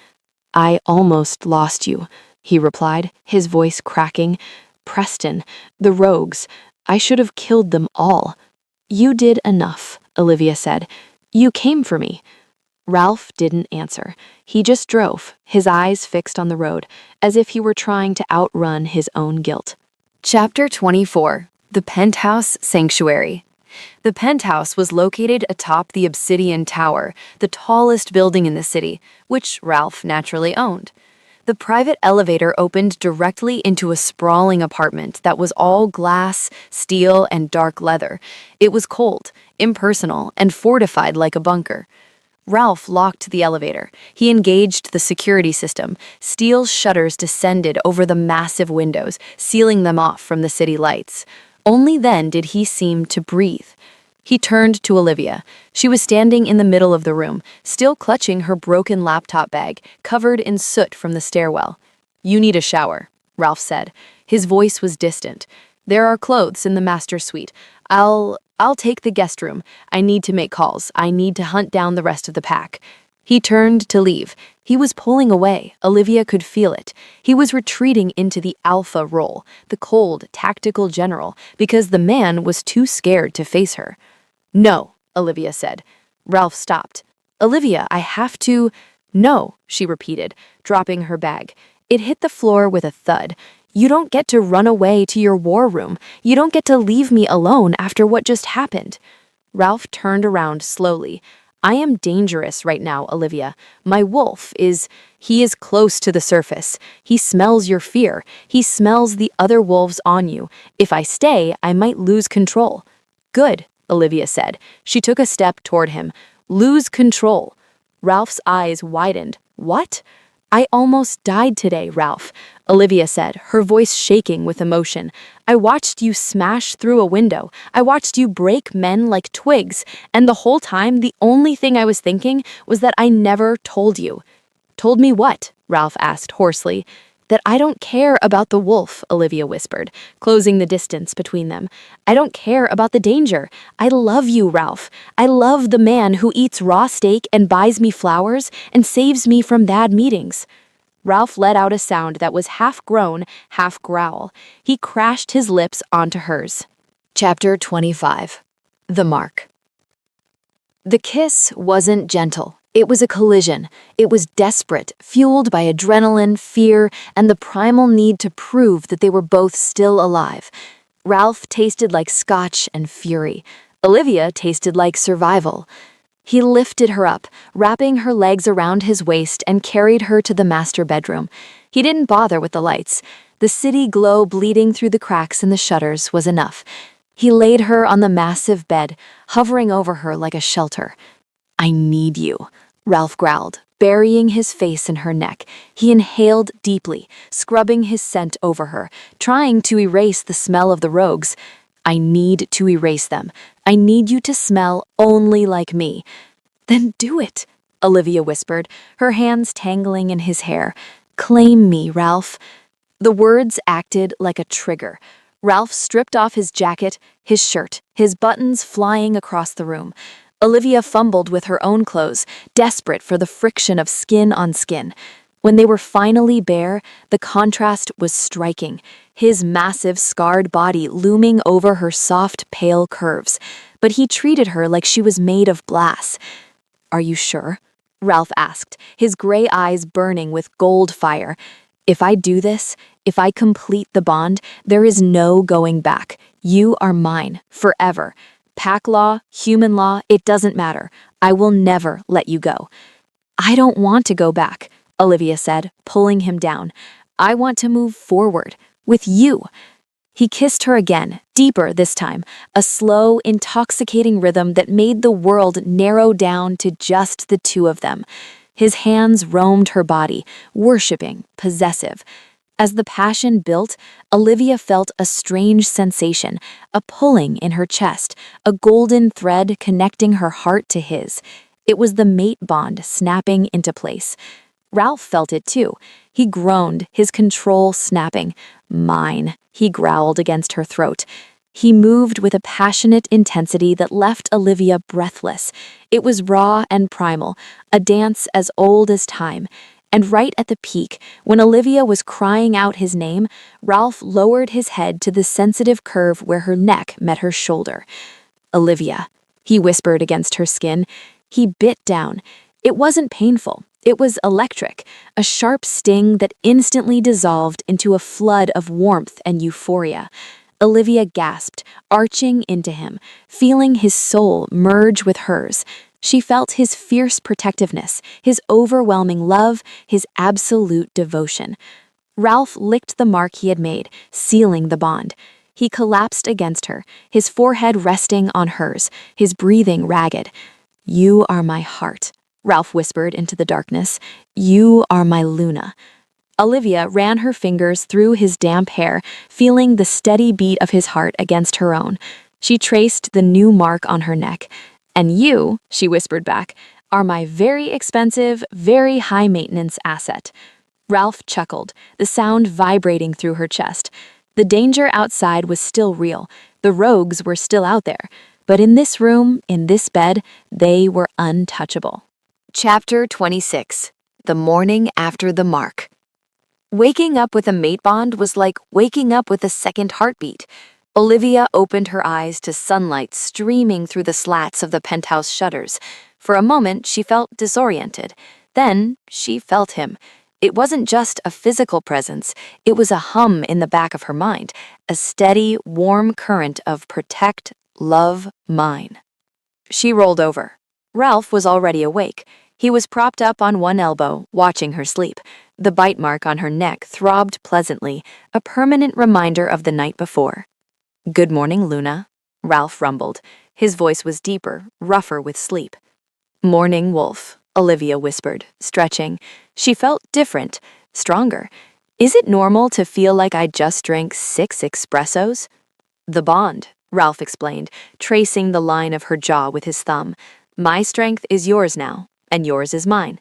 "I almost lost you," he replied, his voice cracking. "Preston, the rogues, I should have killed them all." "You did enough," Olivia said. "You came for me." Ralph didn't answer. He just drove, his eyes fixed on the road, as if he were trying to outrun his own guilt. Chapter 24. The Penthouse Sanctuary. The penthouse was located atop the Obsidian Tower, the tallest building in the city, which Ralph naturally owned. The private elevator opened directly into a sprawling apartment that was all glass, steel, and dark leather. It was cold, impersonal, and fortified like a bunker. Ralph locked the elevator. He engaged the security system. Steel shutters descended over the massive windows, sealing them off from the city lights. Only then did he seem to breathe. He turned to Olivia. She was standing in the middle of the room, still clutching her broken laptop bag, covered in soot from the stairwell. "You need a shower," Ralph said. His voice was distant. "There are clothes in the master suite. I'll take the guest room. I need to make calls. I need to hunt down the rest of the pack." He turned to leave. He was pulling away. Olivia could feel it. He was retreating into the alpha role, the cold, tactical general, because the man was too scared to face her. "No," Olivia said. Ralph stopped. "Olivia, I have to—" "No," she repeated, dropping her bag. It hit the floor with a thud. "You don't get to run away to your war room. You don't get to leave me alone after what just happened." Ralph turned around slowly. "I am dangerous right now, Olivia. My wolf he is close to the surface. He smells your fear. He smells the other wolves on you. If I stay, I might lose control." "Good," Olivia said. She took a step toward him. "Lose control." Ralph's eyes widened. "What?" "I almost died today, Ralph," Olivia said, her voice shaking with emotion. "I watched you smash through a window. I watched you break men like twigs. And the whole time, the only thing I was thinking was that I never told you." "Told me what?" Ralph asked hoarsely. That I don't care about the wolf, Olivia whispered, closing the distance between them. I don't care about the danger. I love you, Ralph. I love the man who eats raw steak and buys me flowers and saves me from bad meetings. Ralph let out a sound that was half groan, half growl. He crashed his lips onto hers. Chapter 25. The Mark. The kiss wasn't gentle. It was a collision. It was desperate, fueled by adrenaline, fear, and the primal need to prove that they were both still alive. Ralph tasted like scotch and fury. Olivia tasted like survival. He lifted her up, wrapping her legs around his waist, and carried her to the master bedroom. He didn't bother with the lights. The city glow bleeding through the cracks in the shutters was enough. He laid her on the massive bed, hovering over her like a shelter. I need you, Ralph growled, burying his face in her neck. He inhaled deeply, scrubbing his scent over her, trying to erase the smell of the rogues. I need to erase them. I need you to smell only like me. Then do it, Olivia whispered, her hands tangling in his hair. Claim me, Ralph. The words acted like a trigger. Ralph stripped off his jacket, his shirt, his buttons flying across the room. Olivia fumbled with her own clothes, desperate for the friction of skin on skin. When they were finally bare, the contrast was striking, his massive, scarred body looming over her soft, pale curves. But he treated her like she was made of glass. Are you sure? Ralph asked, his gray eyes burning with gold fire. If I do this, if I complete the bond, there is no going back. You are mine, forever. Pack law, human law, it doesn't matter. I will never let you go. I don't want to go back, Olivia said, pulling him down. I want to move forward, with you. He kissed her again, deeper this time, a slow, intoxicating rhythm that made the world narrow down to just the two of them. His hands roamed her body, worshipping, possessive. As the passion built, Olivia felt a strange sensation, a pulling in her chest, a golden thread connecting her heart to his. It was the mate bond snapping into place. Ralph felt it too. He groaned, his control snapping. Mine, he growled against her throat. He moved with a passionate intensity that left Olivia breathless. It was raw and primal, a dance as old as time. And right at the peak, when Olivia was crying out his name, Ralph lowered his head to the sensitive curve where her neck met her shoulder. Olivia, he whispered against her skin. He bit down. It wasn't painful. It was electric, a sharp sting that instantly dissolved into a flood of warmth and euphoria. Olivia gasped, arching into him, feeling his soul merge with hers. She felt his fierce protectiveness, his overwhelming love, his absolute devotion. Ralph licked the mark he had made, sealing the bond. He collapsed against her, his forehead resting on hers, his breathing ragged. You are my heart, Ralph whispered into the darkness. You are my Luna. Olivia ran her fingers through his damp hair, feeling the steady beat of his heart against her own. She traced the new mark on her neck. And you, she whispered back, are my very expensive, very high-maintenance asset. Ralph chuckled, the sound vibrating through her chest. The danger outside was still real. The rogues were still out there. But in this room, in this bed, they were untouchable. Chapter 26. The Morning After the Mark. Waking up with a mate bond was like waking up with a second heartbeat. Olivia opened her eyes to sunlight streaming through the slats of the penthouse shutters. For a moment, she felt disoriented. Then, she felt him. It wasn't just a physical presence, it was a hum in the back of her mind, a steady, warm current of protect, love, mine. She rolled over. Ralph was already awake. He was propped up on one elbow, watching her sleep. The bite mark on her neck throbbed pleasantly, a permanent reminder of the night before. Good morning, Luna, Ralph rumbled. His voice was deeper, rougher with sleep. Morning, Wolf, Olivia whispered, stretching. She felt different, stronger. Is it normal to feel like I just drank 6 espressos? The bond, Ralph explained, tracing the line of her jaw with his thumb. My strength is yours now, and yours is mine.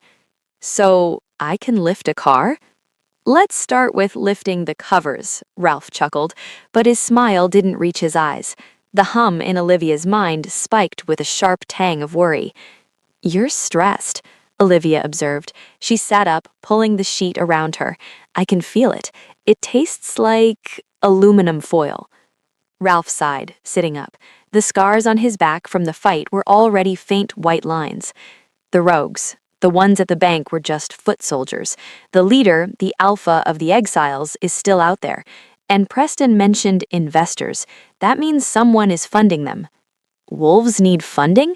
So I can lift a car? Let's start with lifting the covers, Ralph chuckled, but his smile didn't reach his eyes. The hum in Olivia's mind spiked with a sharp tang of worry. You're stressed, Olivia observed. She sat up, pulling the sheet around her. I can feel it. It tastes like aluminum foil. Ralph sighed, sitting up. The scars on his back from the fight were already faint white lines. The rogues. The ones at the bank were just foot soldiers. The leader, the alpha of the exiles, is still out there. And Preston mentioned investors. That means someone is funding them. Wolves need funding?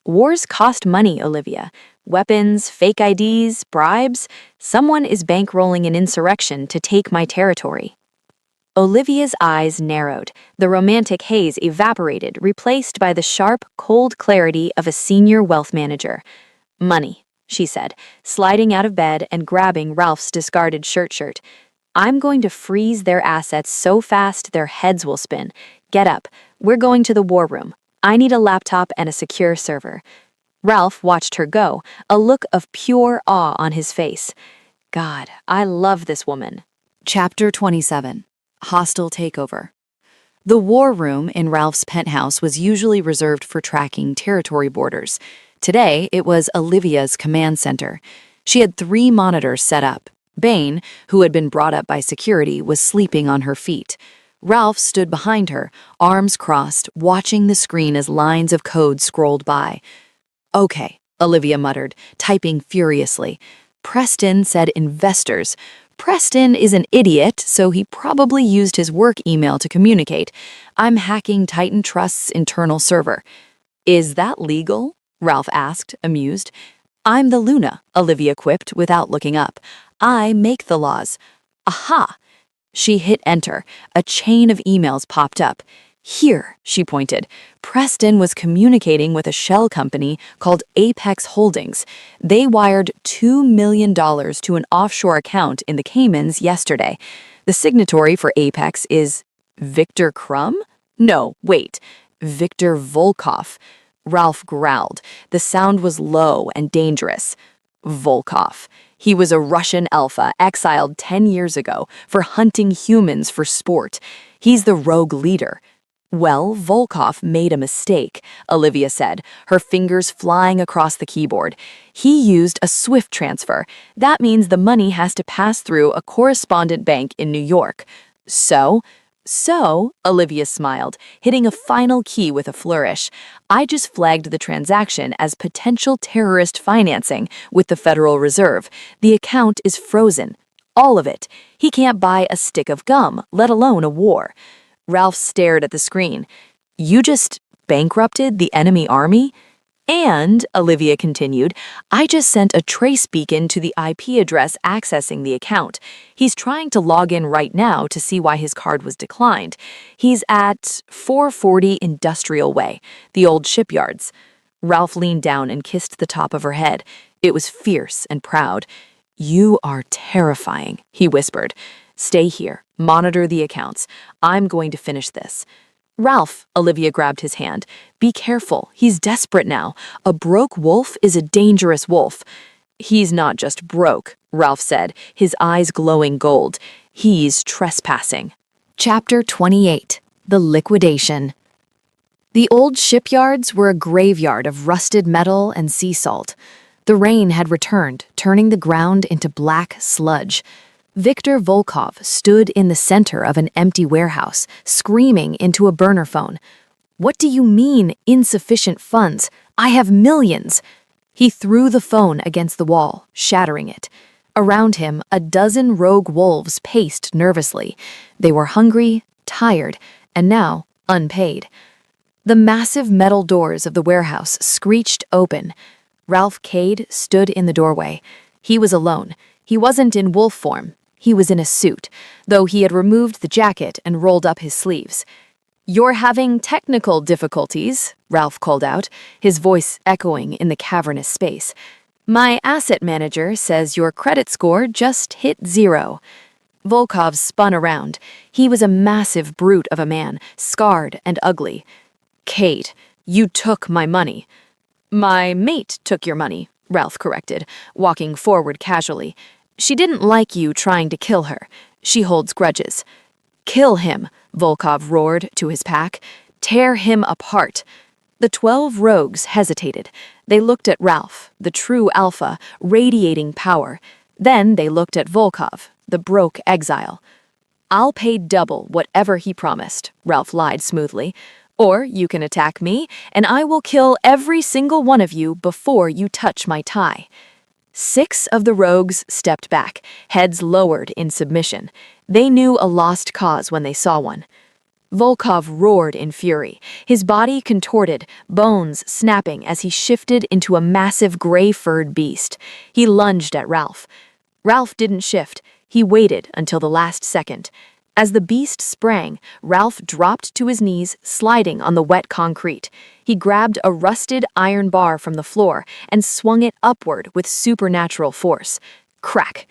Wars cost money, Olivia. Weapons, fake IDs, bribes. Someone is bankrolling an insurrection to take my territory. Olivia's eyes narrowed. The romantic haze evaporated, replaced by the sharp, cold clarity of a senior wealth manager. Money, she said, sliding out of bed and grabbing Ralph's discarded shirt. I'm going to freeze their assets so fast their heads will spin. Get up. We're going to the war room. I need a laptop and a secure server. Ralph watched her go, a look of pure awe on his face. God, I love this woman. Chapter 27. Hostile Takeover. The war room in Ralph's penthouse was usually reserved for tracking territory borders. Today, it was Olivia's command center. She had 3 monitors set up. Bane, who had been brought up by security, was sleeping on her feet. Ralph stood behind her, arms crossed, watching the screen as lines of code scrolled by. Okay, Olivia muttered, typing furiously. Preston said investors. Preston is an idiot, so he probably used his work email to communicate. I'm hacking Titan Trust's internal server. Is that legal? Ralph asked, amused. I'm the Luna, Olivia quipped without looking up. I make the laws. Aha! She hit enter. A chain of emails popped up. Here, she pointed. Preston was communicating with a shell company called Apex Holdings. They wired $2 million to an offshore account in the Caymans yesterday. The signatory for Apex is Victor Crumb? No, wait. Victor Volkov. Ralph growled. The sound was low and dangerous. Volkov. He was a Russian alpha exiled 10 years ago for hunting humans for sport. He's the rogue leader. Well, Volkov made a mistake, Olivia said, her fingers flying across the keyboard. He used a SWIFT transfer. That means the money has to pass through a correspondent bank in New York. So, Olivia smiled, hitting a final key with a flourish. I just flagged the transaction as potential terrorist financing with the Federal Reserve. The account is frozen. All of it. He can't buy a stick of gum, let alone a war. Ralph stared at the screen. You just bankrupted the enemy army? And, Olivia continued, I just sent a trace beacon to the IP address accessing the account. He's trying to log in right now to see why his card was declined. He's at 440 Industrial Way, the old shipyards. Ralph leaned down and kissed the top of her head. It was fierce and proud. You are terrifying, he whispered. Stay here. Monitor the accounts. I'm going to finish this. Ralph, Olivia grabbed his hand. Be careful. He's desperate now. A broke wolf is a dangerous wolf. He's not just broke, Ralph said, his eyes glowing gold. He's trespassing. Chapter 28. The Liquidation. The old shipyards were a graveyard of rusted metal and sea salt. The rain had returned, turning the ground into black sludge. Victor Volkov stood in the center of an empty warehouse, screaming into a burner phone. What do you mean, insufficient funds? I have millions. He threw the phone against the wall, shattering it. Around him, a dozen rogue wolves paced nervously. They were hungry, tired, and now unpaid. The massive metal doors of the warehouse screeched open. Ralph Cade stood in the doorway. He was alone. He wasn't in wolf form. He was in a suit, though he had removed the jacket and rolled up his sleeves. You're having technical difficulties, Ralph called out, his voice echoing in the cavernous space. My asset manager says your credit score just hit 0. Volkov spun around. He was a massive brute of a man, scarred and ugly. Kate, you took my money. My mate took your money, Ralph corrected, walking forward casually. She didn't like you trying to kill her. She holds grudges. Kill him, Volkov roared to his pack. Tear him apart. The 12 rogues hesitated. They looked at Ralph, the true alpha, radiating power. Then they looked at Volkov, the broke exile. I'll pay double whatever he promised, Ralph lied smoothly. Or you can attack me, and I will kill every single one of you before you touch my tie. 6 of the rogues stepped back, heads lowered in submission. They knew a lost cause when they saw one. Volkov roared in fury, his body contorted, bones snapping as he shifted into a massive gray-furred beast. He lunged at Ralph. Ralph didn't shift. He waited until the last second. As the beast sprang, Ralph dropped to his knees, sliding on the wet concrete. He grabbed a rusted iron bar from the floor and swung it upward with supernatural force. Crack!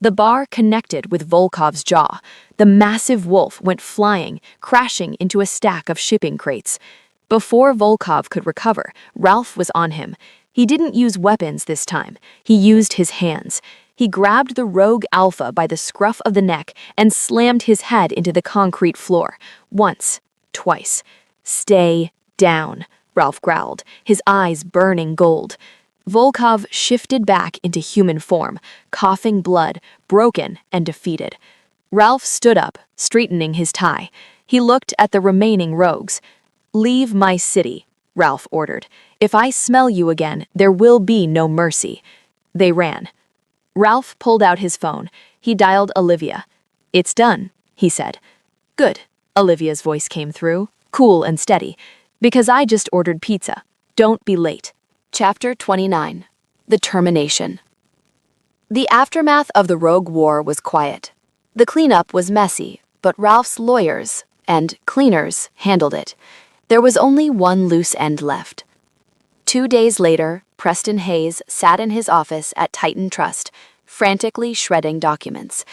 The bar connected with Volkov's jaw. The massive wolf went flying, crashing into a stack of shipping crates. Before Volkov could recover, Ralph was on him. He didn't use weapons this time. He used his hands. He grabbed the rogue alpha by the scruff of the neck and slammed his head into the concrete floor. Once, twice. Stay down, Ralph growled, his eyes burning gold. Volkov shifted back into human form, coughing blood, broken and defeated. Ralph stood up, straightening his tie. He looked at the remaining rogues. Leave my city, Ralph ordered. If I smell you again, there will be no mercy. They ran. Ralph pulled out his phone. He dialed Olivia. It's done, he said. Good, Olivia's voice came through, cool and steady. Because I just ordered pizza. Don't be late. Chapter 29. The Termination. The aftermath of the Rogue War was quiet. The cleanup was messy, but Ralph's lawyers and cleaners handled it. There was only one loose end left. 2 days later, Preston Hayes sat in his office at Titan Trust, frantically shredding documents.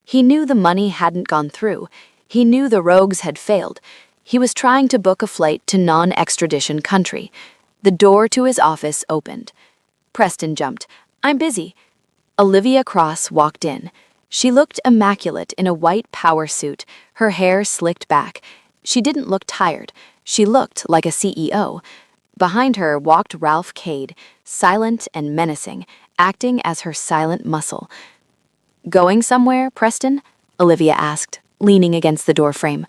He knew the money hadn't gone through. He knew the rogues had failed. He was trying to book a flight to non-extradition country. The door to his office opened. Preston jumped. I'm busy. Olivia Cross walked in. She looked immaculate in a white power suit, her hair slicked back. She didn't look tired. She looked like a CEO. Behind her walked Ralph Cade, silent and menacing, acting as her silent muscle. Going somewhere, Preston? Olivia asked, leaning against the doorframe.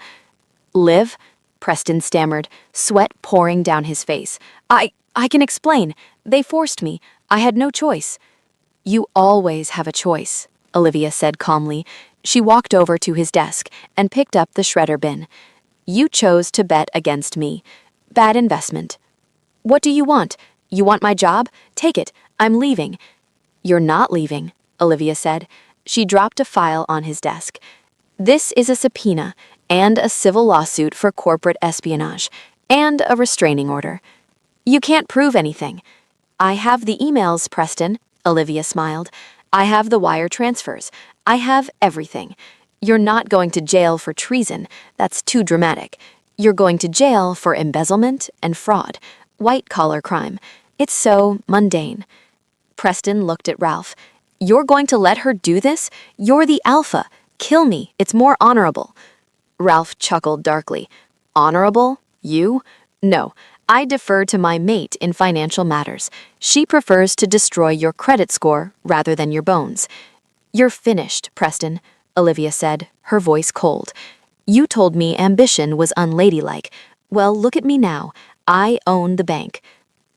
Live? Preston stammered, sweat pouring down his face. I can explain. They forced me. I had no choice. You always have a choice, Olivia said calmly. She walked over to his desk and picked up the shredder bin. You chose to bet against me. Bad investment. What do you want? You want my job? Take it. I'm leaving. You're not leaving, Olivia said. She dropped a file on his desk. This is a subpoena and a civil lawsuit for corporate espionage and a restraining order. You can't prove anything. I have the emails, Preston, Olivia smiled. I have the wire transfers. I have everything. You're not going to jail for treason. That's too dramatic. You're going to jail for embezzlement and fraud. White-collar crime. It's so mundane. Preston looked at Ralph. You're going to let her do this? You're the alpha. Kill me. It's more honorable. Ralph chuckled darkly. Honorable? You? No. I defer to my mate in financial matters. She prefers to destroy your credit score rather than your bones. You're finished, Preston, Olivia said, her voice cold. You told me ambition was unladylike. Well, look at me now. I own the bank.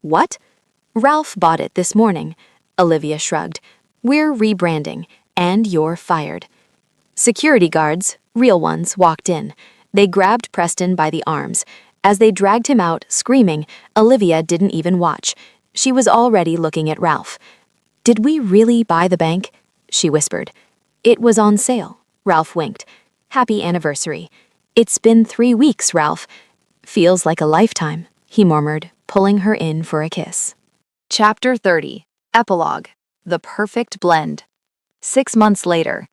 What? Ralph bought it this morning. Olivia shrugged. We're rebranding, and you're fired. Security guards, real ones, walked in. They grabbed Preston by the arms. As they dragged him out, screaming, Olivia didn't even watch. She was already looking at Ralph. Did we really buy the bank? She whispered. It was on sale. Ralph winked. Happy anniversary. It's been 3 weeks, Ralph. Feels like a lifetime, he murmured, pulling her in for a kiss. Chapter 30. Epilogue. The Perfect Blend. 6 months later.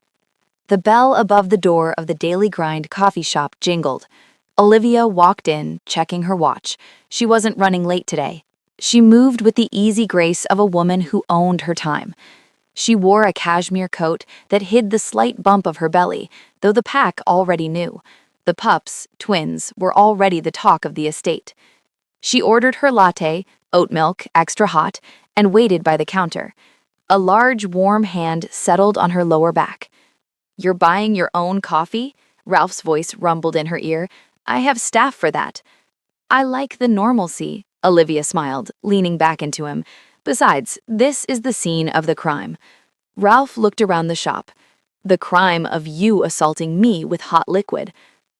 The bell above the door of the Daily Grind coffee shop jingled. Olivia walked in, checking her watch. She wasn't running late today. She moved with the easy grace of a woman who owned her time. She wore a cashmere coat that hid the slight bump of her belly, though the pack already knew. The pups, twins, were already the talk of the estate. She ordered her latte, oat milk, extra hot, and waited by the counter. A large, warm hand settled on her lower back. "You're buying your own coffee?" Ralph's voice rumbled in her ear. "I have staff for that." "I like the normalcy," Olivia smiled, leaning back into him. "Besides, this is the scene of the crime." Ralph looked around the shop. "The crime of you assaulting me with hot liquid."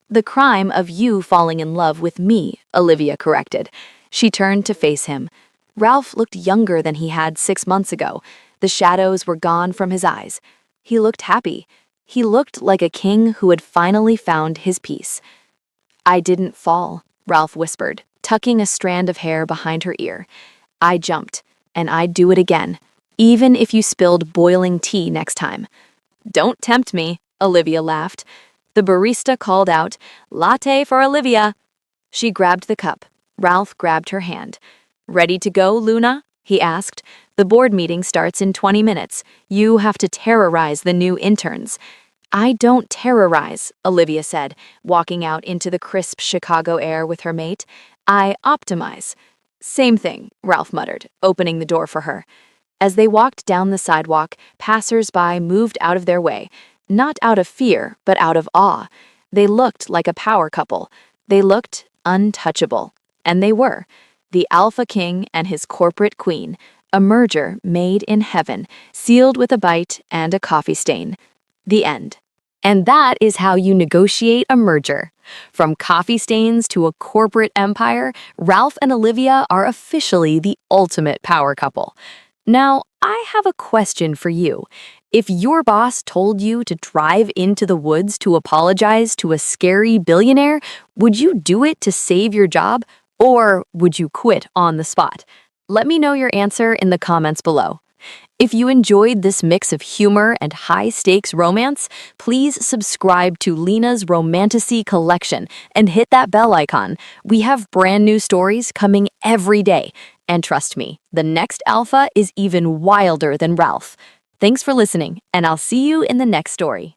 "The crime of you falling in love with me," Olivia corrected. She turned to face him. Ralph looked younger than he had 6 months ago. The shadows were gone from his eyes. He looked happy. He looked like a king who had finally found his peace. "I didn't fall," Ralph whispered, tucking a strand of hair behind her ear. "I jumped, and I'd do it again, even if you spilled boiling tea next time." "Don't tempt me," Olivia laughed. The barista called out, "Latte for Olivia." She grabbed the cup. Ralph grabbed her hand. "Ready to go, Luna?" he asked. "The board meeting starts in 20 minutes. You have to terrorize the new interns." "I don't terrorize," Olivia said, walking out into the crisp Chicago air with her mate. "I optimize." "Same thing," Ralph muttered, opening the door for her. As they walked down the sidewalk, passers-by moved out of their way, not out of fear, but out of awe. They looked like a power couple. They looked untouchable. And they were. The Alpha King and his corporate queen, a merger made in heaven, sealed with a bite and a coffee stain. The end. And that is how you negotiate a merger. From coffee stains to a corporate empire, Ralph and Olivia are officially the ultimate power couple. Now, I have a question for you. If your boss told you to drive into the woods to apologize to a scary billionaire, would you do it to save your job, or would you quit on the spot? Let me know your answer in the comments below. If you enjoyed this mix of humor and high-stakes romance, please subscribe to Lena's Romantasy Collection and hit that bell icon. We have brand new stories coming every day. And trust me, the next alpha is even wilder than Ralph. Thanks for listening, and I'll see you in the next story.